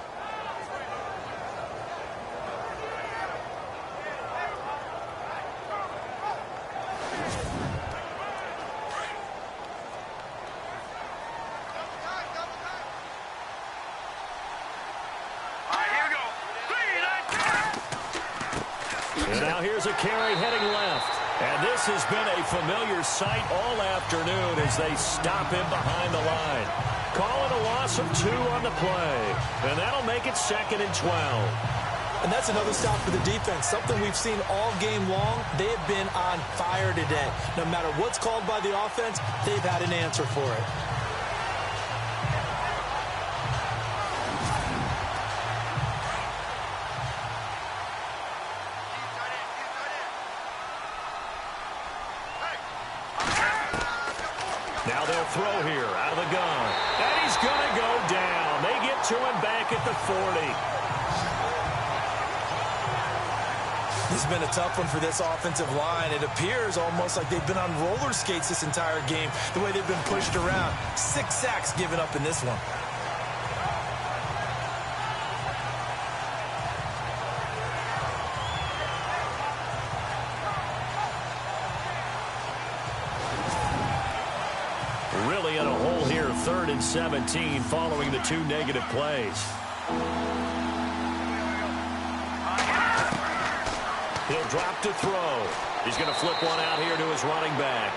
And now here's a carry heading left. And this has been a familiar sight all afternoon as they stop him behind the line. Calling a loss of 2 on the play. And that'll make it second and 12. And that's another stop for the defense, something we've seen all game long. They have been on fire today. No matter what's called by the offense, they've had an answer for it. Now they'll throw here out of the gun. And he's going to go down. They get to him back at the 40. This has been a tough one for this offensive line. It appears almost like they've been on roller skates this entire game, the way they've been pushed around. 6 sacks given up in this one. Really in a hole here, 3rd and 17 following the 2 negative plays. He'll drop to throw. He's going to flip one out here to his running back.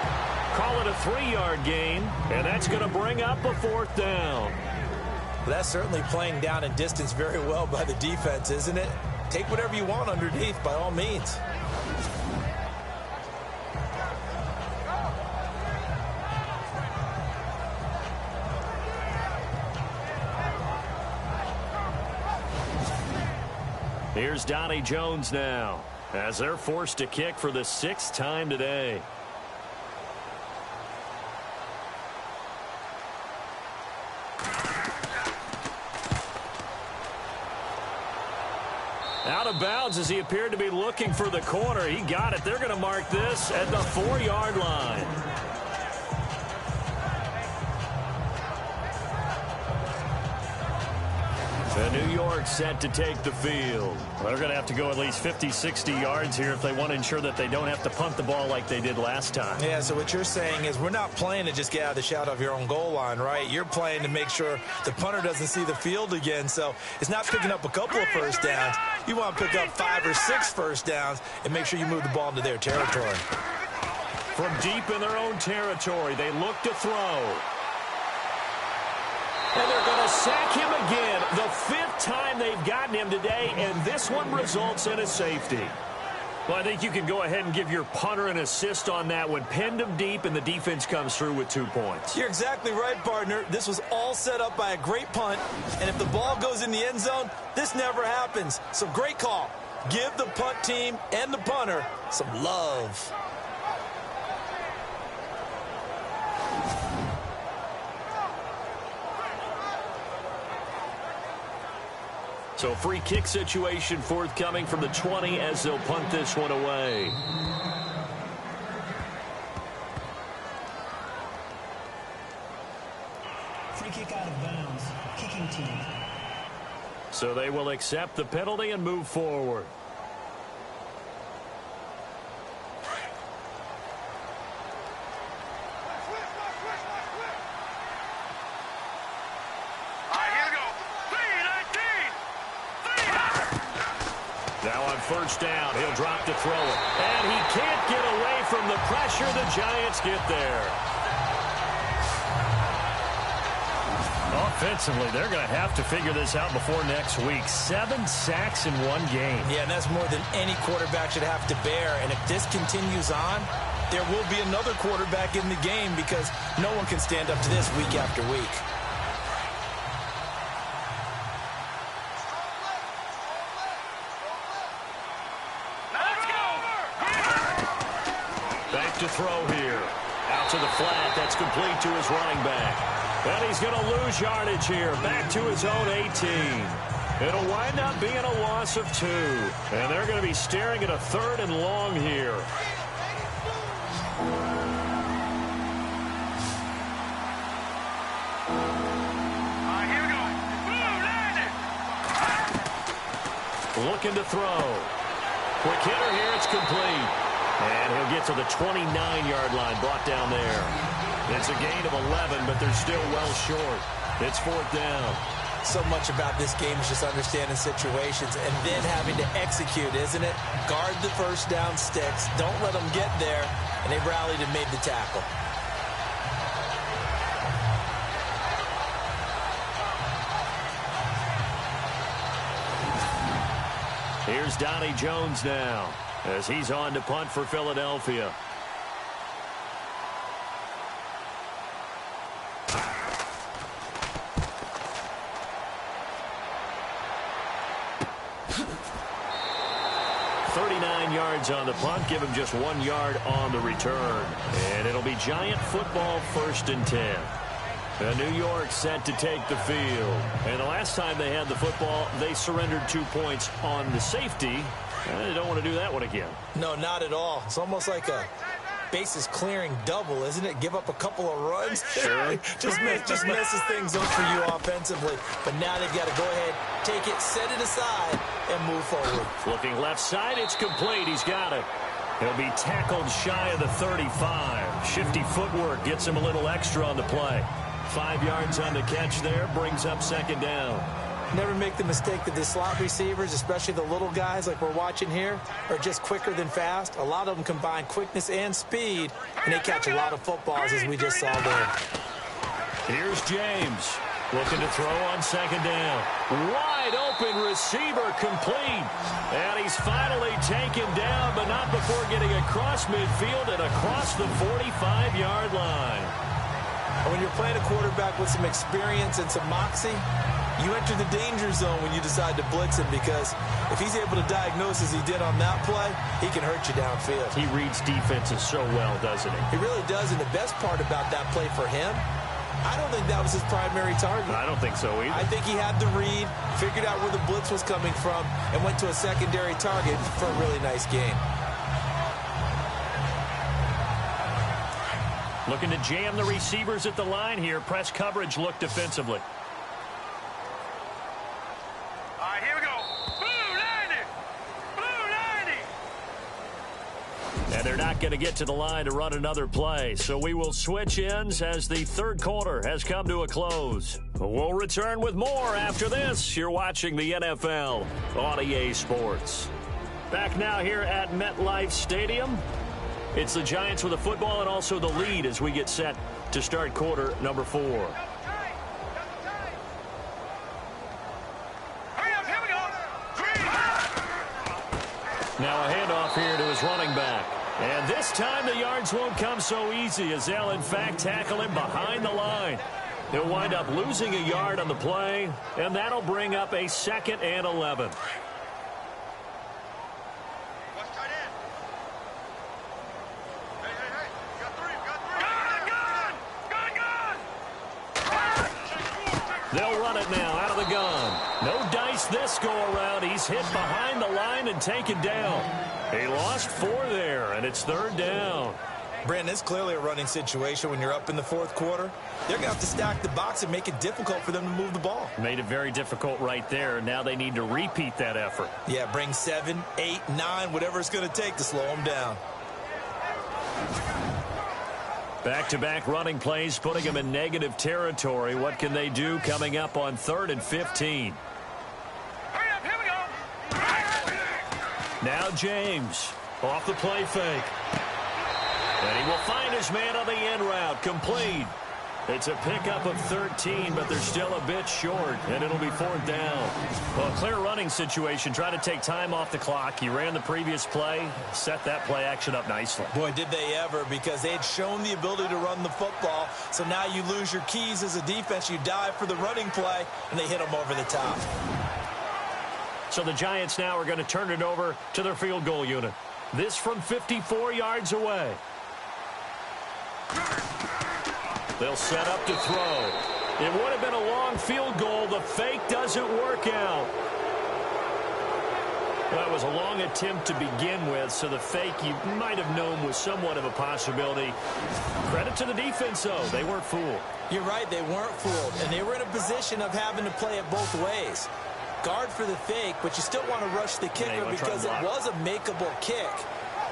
Call it a 3-yard gain, and that's going to bring up a 4th down. Well, that's certainly playing down and distance very well by the defense, isn't it? Take whatever you want underneath, by all means. Here's Donnie Jones now, as they're forced to kick for the 6th time today. Out of bounds as he appeared to be looking for the corner. He got it. They're going to mark this at the 4-yard line. New York set to take the field. They're going to have to go at least 50, 60 yards here if they want to ensure that they don't have to punt the ball like they did last time. Yeah, so what you're saying is we're not playing to just get out of the shadow of your own goal line, right? You're playing to make sure the punter doesn't see the field again. So it's not picking up a couple of first downs. You want to pick up 5 or 6 first downs and make sure you move the ball into their territory. From deep in their own territory, they look to throw. And they're going to sack him again. The 5th time they've gotten him today, and this one results in a safety. Well, I think you can go ahead and give your punter an assist on that one. Pinned him deep, and the defense comes through with 2 points. You're exactly right, partner. This was all set up by a great punt, and if the ball goes in the end zone, this never happens. So great call. Give the punt team and the punter some love. So free kick situation forthcoming from the 20 as they'll punt this one away. Free kick out of bounds. Kicking team. So they will accept the penalty and move forward. First down, he'll drop to throw it. And he can't get away from the pressure. The Giants get there. Offensively, they're going to have to figure this out before next week. 7 sacks in one game. Yeah, and that's more than any quarterback should have to bear. And if this continues on, there will be another quarterback in the game because no one can stand up to this week after week. To throw here. Out to the flat. That's complete to his running back. And he's going to lose yardage here. Back to his own 18. It'll wind up being a loss of 2. And they're going to be staring at a 3rd and long here. Here we go. Looking to throw. Quick hitter here. It's complete. And he'll get to the 29-yard line, brought down there. It's a gain of 11, but they're still well short. It's 4th down. So much about this game is just understanding situations and then having to execute, isn't it? Guard the first down sticks. Don't let them get there. And they rallied and made the tackle. Here's Donnie Jones now, as he's on to punt for Philadelphia. Yards on the punt, give him just 1 yard on the return. And it'll be Giant football, 1st and 10. And New York set to take the field. And the last time they had the football, they surrendered 2 points on the safety. And they don't want to do that one again. No, not at all. It's almost like a bases clearing double, isn't it? Give up a couple of runs. Sure. just messes things up for you offensively. But now they've got to go ahead, take it, set it aside, and move forward. Looking left side, it's complete. He's got it. He'll be tackled shy of the 35. Shifty footwork gets him a little extra on the play. 5 yards on the catch there, brings up 2nd down. Never make the mistake that the slot receivers, especially the little guys like we're watching here, are just quicker than fast. A lot of them combine quickness and speed, and they catch a lot of footballs, as we just saw there. Here's James, looking to throw on 2nd down. Wide open receiver, complete. And he's finally taken down, but not before getting across midfield and across the 45-yard line. When you're playing a quarterback with some experience and some moxie, you enter the danger zone when you decide to blitz him, because if he's able to diagnose as he did on that play, he can hurt you downfield. He reads defenses so well, doesn't he? He really does, and the best part about that play for him, I don't think that was his primary target. I don't think so either. I think he had the read, figured out where the blitz was coming from, and went to a secondary target for a really nice game. Looking to jam the receivers at the line here. Press coverage look defensively. Here we go. Blue 90. And they're not going to get to the line to run another play. So we will switch ends as the 3rd quarter has come to a close. We'll return with more after this. You're watching the NFL on EA Sports. Back now here at MetLife Stadium. It's the Giants with the football and also the lead as we get set to start quarter number 4. Now a handoff here to his running back. And this time the yards won't come so easy as they'll, in fact, tackle him behind the line. He'll wind up losing a yard on the play, and that'll bring up a 2nd and 11. They'll run it now out of the gun. No dice this go-around. He's hit behind the line and taken down. He lost 4 there, and it's 3rd down. Brandon, it's clearly a running situation when you're up in the 4th quarter. They're going to have to stack the box and make it difficult for them to move the ball. Made it very difficult right there. Now they need to repeat that effort. Yeah, bring 7, 8, 9, whatever it's going to take to slow them down. Back-to-back running plays, putting them in negative territory. What can they do coming up on 3rd and 15? Now James off the play fake. And he will find his man on the end route. Complete. It's a pickup of 13, but they're still a bit short, and it'll be 4th down. Well, a clear running situation. Trying to take time off the clock. He ran the previous play, set that play action up nicely. Boy, did they ever, because they had shown the ability to run the football. So now you lose your keys as a defense. You dive for the running play, and they hit them over the top. So the Giants now are going to turn it over to their field goal unit. This from 54 yards away. They'll set up to throw. It would have been a long field goal. The fake doesn't work out. That was a long attempt to begin with, so the fake you might have known was somewhat of a possibility. Credit to the defense, though. They weren't fooled. You're right, they weren't fooled, and they were in a position of having to play it both ways. Guard for the fake, but you still want to rush the kicker because it was a makeable kick.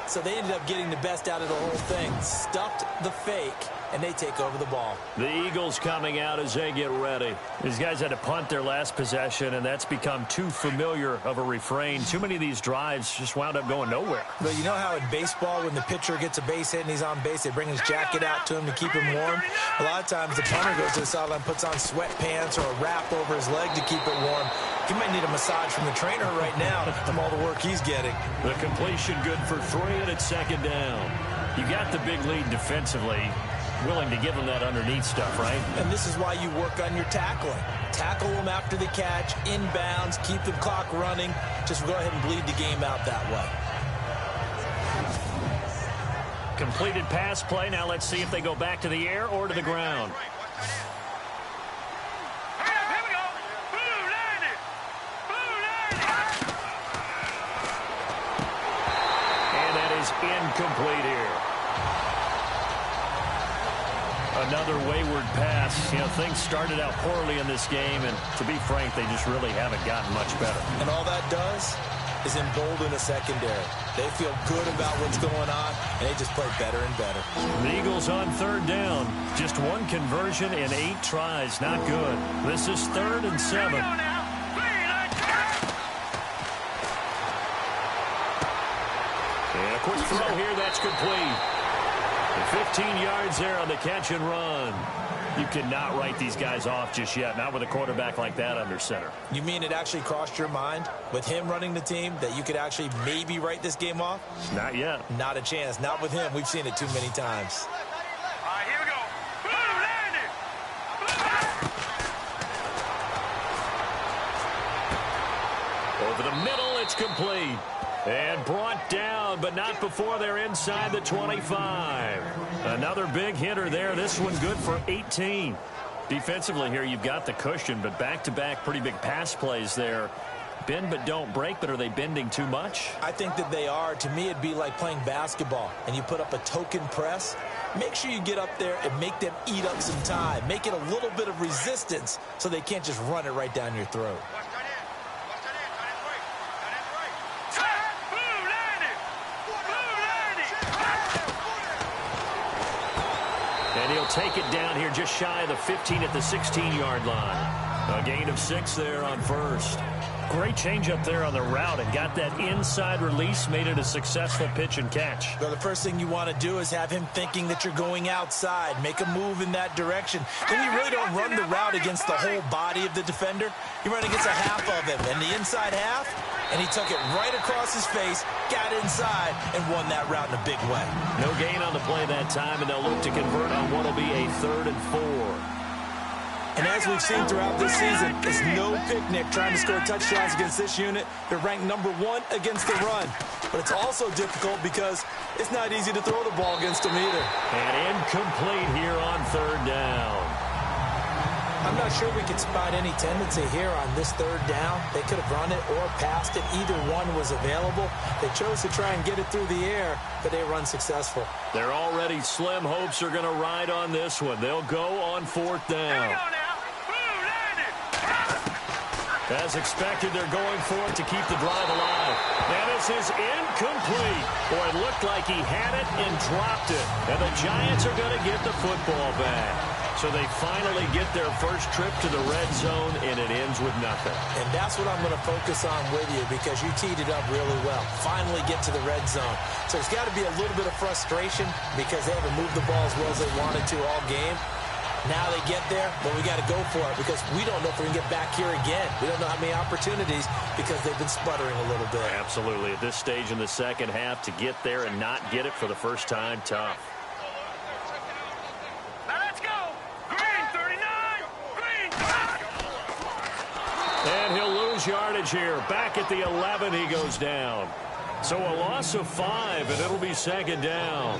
So they ended up getting the best out of the whole thing. Stuffed the fake, and they take over the ball. The Eagles coming out as they get ready. These guys had to punt their last possession, and that's become too familiar of a refrain. Too many of these drives just wound up going nowhere. But you know how in baseball, when the pitcher gets a base hit and he's on base, they bring his jacket out to him to keep him warm? A lot of times the punter goes to the sideline, puts on sweatpants or a wrap over his leg to keep it warm. He might need a massage from the trainer right now from all the work he's getting. The completion good for 3, and it's 2nd down. You got the big lead defensively. Willing to give them that underneath stuff, right? And this is why you work on your tackling. Tackle them after the catch, inbounds, keep the clock running. Just go ahead and bleed the game out that way. Completed pass play. Now let's see if they go back to the air or to the ground. And that is incomplete here. Another wayward pass. You know, things started out poorly in this game, and to be frank, they just really haven't gotten much better. And all that does is embolden a secondary. They feel good about what's going on, and they just play better and better. The Eagles on 3rd down. Just 1 conversion in 8 tries. Not good. This is 3rd and 7. And a quick throw here. That's complete. 15 yards there on the catch and run. You cannot write these guys off just yet, not with a quarterback like that under center. You mean it actually crossed your mind with him running the team that you could actually maybe write this game off? Not yet. Not a chance. Not with him. We've seen it too many times. All right, here we go. Boom, landed. Over the middle, it's complete. And brought down, but not before they're inside the 25. Another big hitter there. This one good for 18. Defensively here, you've got the cushion, but back-to-back pretty big pass plays there. Bend but don't break, but are they bending too much? I think that they are. To me, it'd be like playing basketball, and you put up a token press. Make sure you get up there and make them eat up some time. Make it a little bit of resistance so they can't just run it right down your throat. And he'll take it down here just shy of the 15 at the 16-yard line. A gain of 6 there on 1st. Great change up there on the route and got that inside release, made it a successful pitch and catch. Well, the first thing you want to do is have him thinking that you're going outside, make a move in that direction. Then you really don't run the route against the whole body of the defender. You run against a half of him, and the inside half, and he took it right across his face, got inside, and won that route in a big way. No gain on the play that time, and they'll look to convert on what will be a 3rd and 4. And as we've seen throughout this season, it's no picnic trying to score touchdowns against this unit. They're ranked number 1 against the run. But it's also difficult because it's not easy to throw the ball against them either. And incomplete here on 3rd down. I'm not sure we could spot any tendency here on this 3rd down. They could have run it or passed it. Either one was available. They chose to try and get it through the air, but they were unsuccessful. Their already slim hopes are going to ride on this one. They'll go on 4th down. As expected, they're going for it to keep the drive alive. And this is incomplete. Boy, it looked like he had it and dropped it. And the Giants are going to get the football back. So they finally get their first trip to the red zone, and it ends with nothing. And that's what I'm going to focus on with you because you teed it up really well. Finally get to the red zone. So there's got to be a little bit of frustration because they haven't moved the ball as well as they wanted to all game. Now they get there, but we got to go for it because we don't know if we can get back here again. We don't know how many opportunities because they've been sputtering a little bit. Absolutely. At this stage in the second half, to get there and not get it for the first time, tough. Now let's go. Green 39. Green. And he'll lose yardage here. Back at the 11, he goes down. So a loss of 5, and it'll be 2nd down.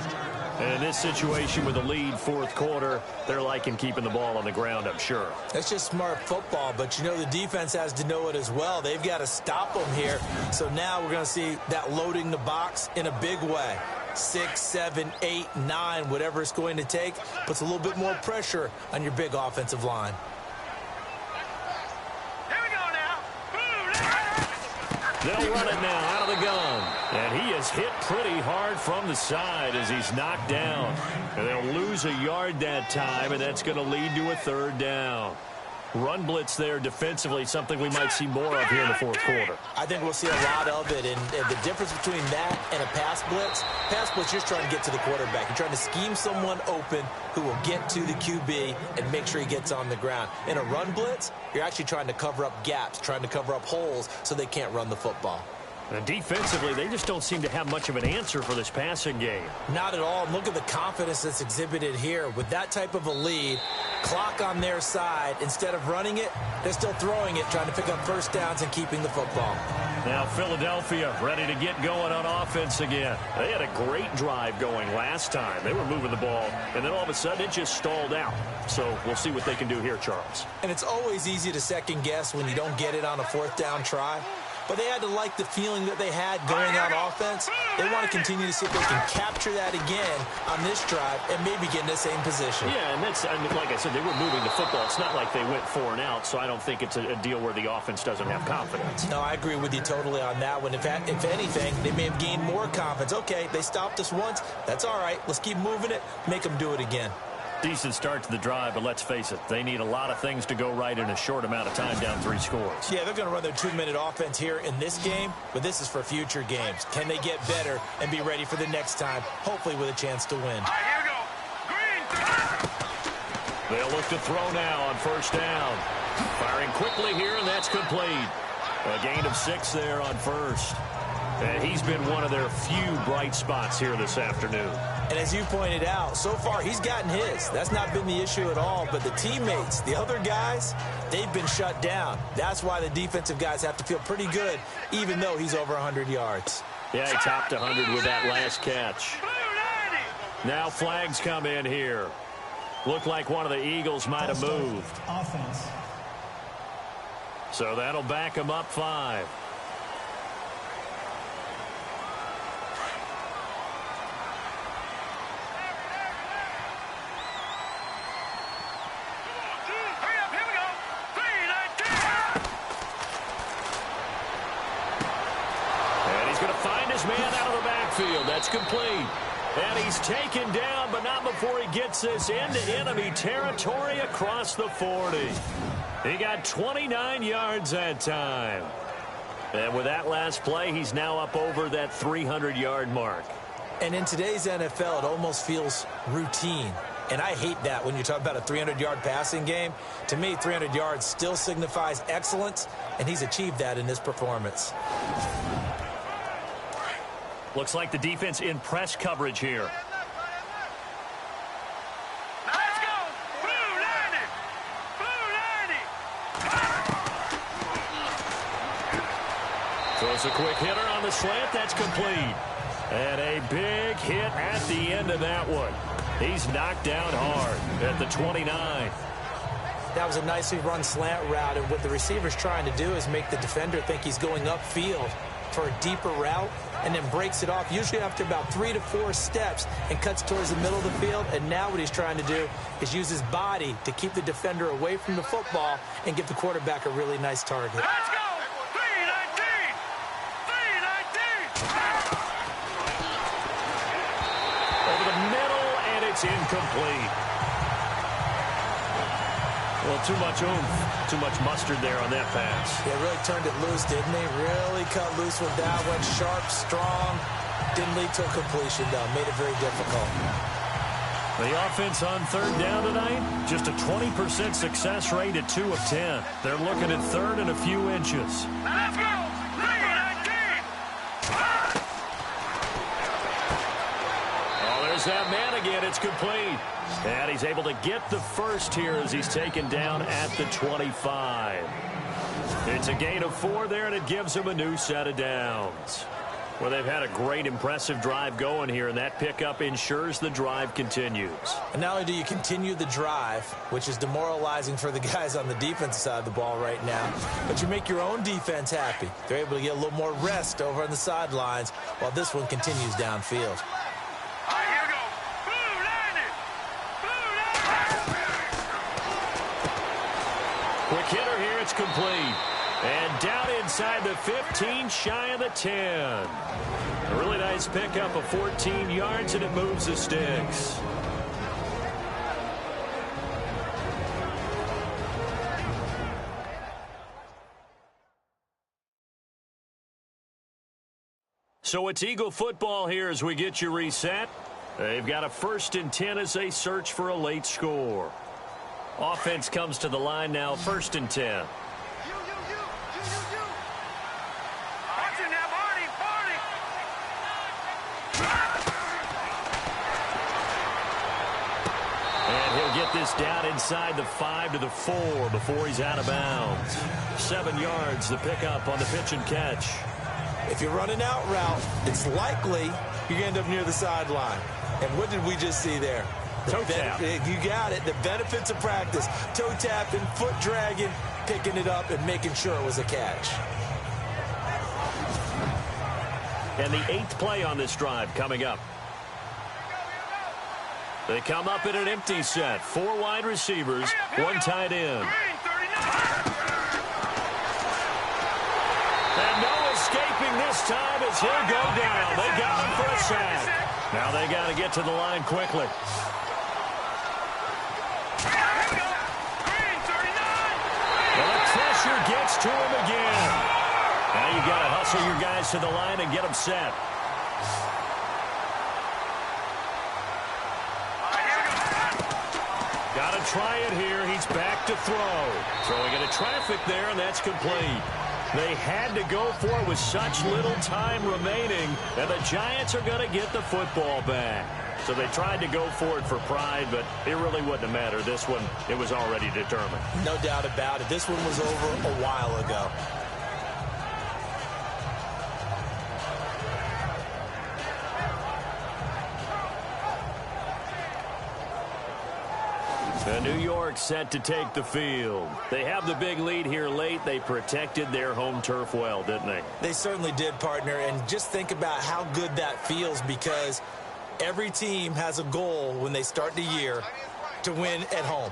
And in this situation with the lead 4th quarter, they're liking keeping the ball on the ground, I'm sure. That's just smart football, but you know the defense has to know it as well. They've got to stop them here. So now we're going to see that loading the box in a big way. 6, 7, 8, 9, whatever it's going to take, puts a little bit more pressure on your big offensive line. They'll run it now out of the gun. And he is hit pretty hard from the side as he's knocked down. And they'll lose a yard that time, and that's going to lead to a 3rd down. Run blitz there defensively, something we might see more of here in the 4th quarter. I think we'll see a lot of it, and the difference between that and a pass blitz, you're just trying to get to the quarterback. You're trying to scheme someone open who will get to the QB and make sure he gets on the ground. In a run blitz, you're actually trying to cover up gaps, trying to cover up holes so they can't run the football. And defensively, they just don't seem to have much of an answer for this passing game. Not at all. Look at the confidence that's exhibited here. With that type of a lead, clock on their side, instead of running it, they're still throwing it, trying to pick up first downs and keeping the football. Now Philadelphia ready to get going on offense again. They had a great drive going last time. They were moving the ball, and then all of a sudden it just stalled out. So we'll see what they can do here, Charles. And it's always easy to second guess when you don't get it on a 4th down try. But they had to like the feeling that they had going on offense. They want to continue to see if they can capture that again on this drive and maybe get in the same position. Yeah, and that's, I mean, like I said, they were moving the football. It's not like they went 4 and out, so I don't think it's a deal where the offense doesn't have confidence. No, I agree with you totally on that one. If anything, they may have gained more confidence. Okay, they stopped us once. That's all right. Let's keep moving it, make them do it again. Decent start to the drive, but let's face it, they need a lot of things to go right in a short amount of time down 3 scores. Yeah, they're going to run their 2-minute offense here in this game, but this is for future games. Can they get better and be ready for the next time, hopefully with a chance to win? All right, here we go. Green. They'll look to throw now on 1st down. Firing quickly here, and that's complete. A gain of 6 there on 1st. And he's been one of their few bright spots here this afternoon. And as you pointed out, so far he's gotten his. That's not been the issue at all. But the teammates, the other guys, they've been shut down. That's why the defensive guys have to feel pretty good, even though he's over 100 yards. Yeah, he topped 100 with that last catch. Now flags come in here. Looked like one of the Eagles might have moved. Offense. So that'll back him up 5. Man out of the backfield. That's complete. And he's taken down, but not before he gets this into enemy territory across the 40. He got 29 yards that time. And with that last play, he's now up over that 300-yard mark. And in today's NFL, it almost feels routine. And I hate that when you talk about a 300-yard passing game. To me, 300 yards still signifies excellence, and he's achieved that in this performance. Looks like the defense in press coverage here. Let's go! Blue Lightning! Blue Lightning! Throws a quick hitter on the slant. That's complete. And a big hit at the end of that one. He's knocked down hard at the 29. That was a nicely run slant route, and what the receiver's trying to do is make the defender think he's going upfield for a deeper route, and then breaks it off, usually after about 3 to 4 steps, and cuts towards the middle of the field. And now what he's trying to do is use his body to keep the defender away from the football and give the quarterback a really nice target. Let's go! 319! 319! Over the middle, and it's incomplete. Well, too much oomph, too much mustard there on that pass. Yeah, really turned it loose, didn't he? Really cut loose with that one. Sharp, strong. Didn't lead to a completion, though. Made it very difficult. The offense on third down tonight, just a 20% success rate at 2 of 10. They're looking at third and a few inches. Let's go! 319! Oh, there's that man again. It's complete. And he's able to get the first here as he's taken down at the 25. It's a gain of 4 there, and it gives him a new set of downs. Well, they've had a great, impressive drive going here, and that pickup ensures the drive continues. And not only do you continue the drive, which is demoralizing for the guys on the defensive side of the ball right now, but you make your own defense happy. They're able to get a little more rest over on the sidelines while this one continues downfield. All right, here we go. Blue Lightning! Blue Lightning! Quick hitter here, it's complete. And down inside the 15, shy of the 10. A really nice pickup of 14 yards, and it moves the sticks. So it's Eagle football here as we get you reset. They've got a 1st and 10 as they search for a late score. Offense comes to the line now, 1st and 10. Watch it now, Barney! Barney! And he'll get this down inside the 5 to the 4 before he's out of bounds. 7 yards, the pickup on the pitch and catch. If you're running out route, it's likely you end up near the sideline. And what did we just see there? Toe tap. You got it. The benefits of practice. Toe tapping, foot dragging, picking it up, and making sure it was a catch. And the 8th play on this drive coming up. They come up in an empty set. 4 wide receivers, 1 tight end. And no escaping this time as he'll go down. They got him for a sack. Now they got to get to the line quickly. Well, the pressure gets to him again. Now you got to hustle your guys to the line and get them set. Got to try it here. He's back to throw. Throwing into traffic there, and that's complete. They had to go for it with such little time remaining, and the Giants are going to get the football back. So they tried to go for it for pride, but it really wouldn't have mattered. This one, it was already determined. No doubt about it. This one was over a while ago. New York set to take the field. They have the big lead here late. They protected their home turf well, didn't they? They certainly did, partner. And just think about how good that feels, because every team has a goal when they start the year to win at home.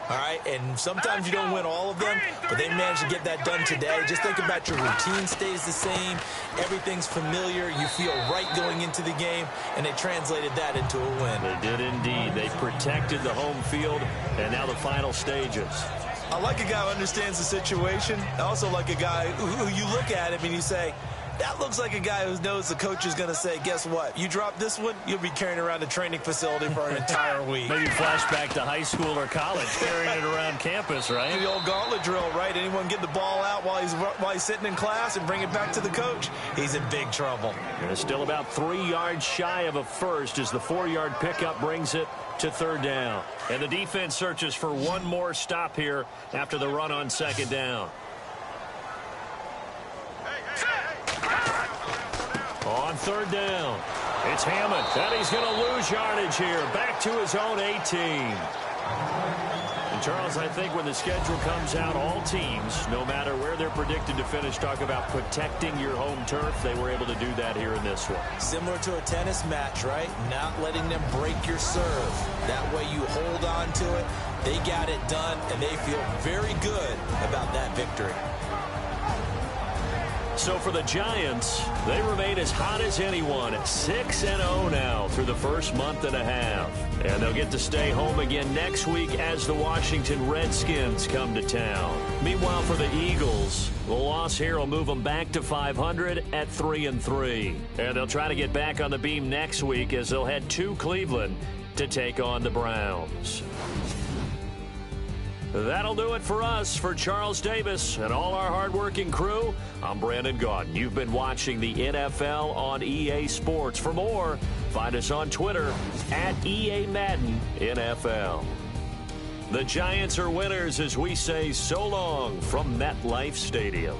All right, and sometimes you don't win all of them, but they managed to get that done today. Just think about your routine stays the same. Everything's familiar. You feel right going into the game, and they translated that into a win. They did indeed. They protected the home field, and now the final stages. I like a guy who understands the situation. I also like a guy who you look at him and you say, that looks like a guy who knows the coach is going to say, guess what? You drop this one, you'll be carrying around a training facility for an entire week. Maybe flashback to high school or college, carrying it around campus, right? The old gauntlet drill, right? Anyone get the ball out while he's sitting in class and bring it back to the coach, he's in big trouble. And it's still about 3 yards shy of a first as the 4-yard pickup brings it to third down. And the defense searches for one more stop here after the run on second down. On third down, it's Hammond, and he's going to lose yardage here, back to his own 18. And Charles, I think when the schedule comes out, all teams, no matter where they're predicted to finish, talk about protecting your home turf. They were able to do that here in this one. Similar to a tennis match, right? Not letting them break your serve. That way you hold on to it. They got it done, and they feel very good about that victory. So for the Giants, they remain as hot as anyone at 6-0 now through the first month and a half. And they'll get to stay home again next week as the Washington Redskins come to town. Meanwhile, for the Eagles, the loss here will move them back to 500 at 3-3. And they'll try to get back on the beam next week as they'll head to Cleveland to take on the Browns. That'll do it for us. For Charles Davis and all our hardworking crew, I'm Brandon Gaudin. You've been watching the NFL on EA Sports. For more, find us on Twitter at EA Madden NFL. The Giants are winners as we say so long from MetLife Stadium.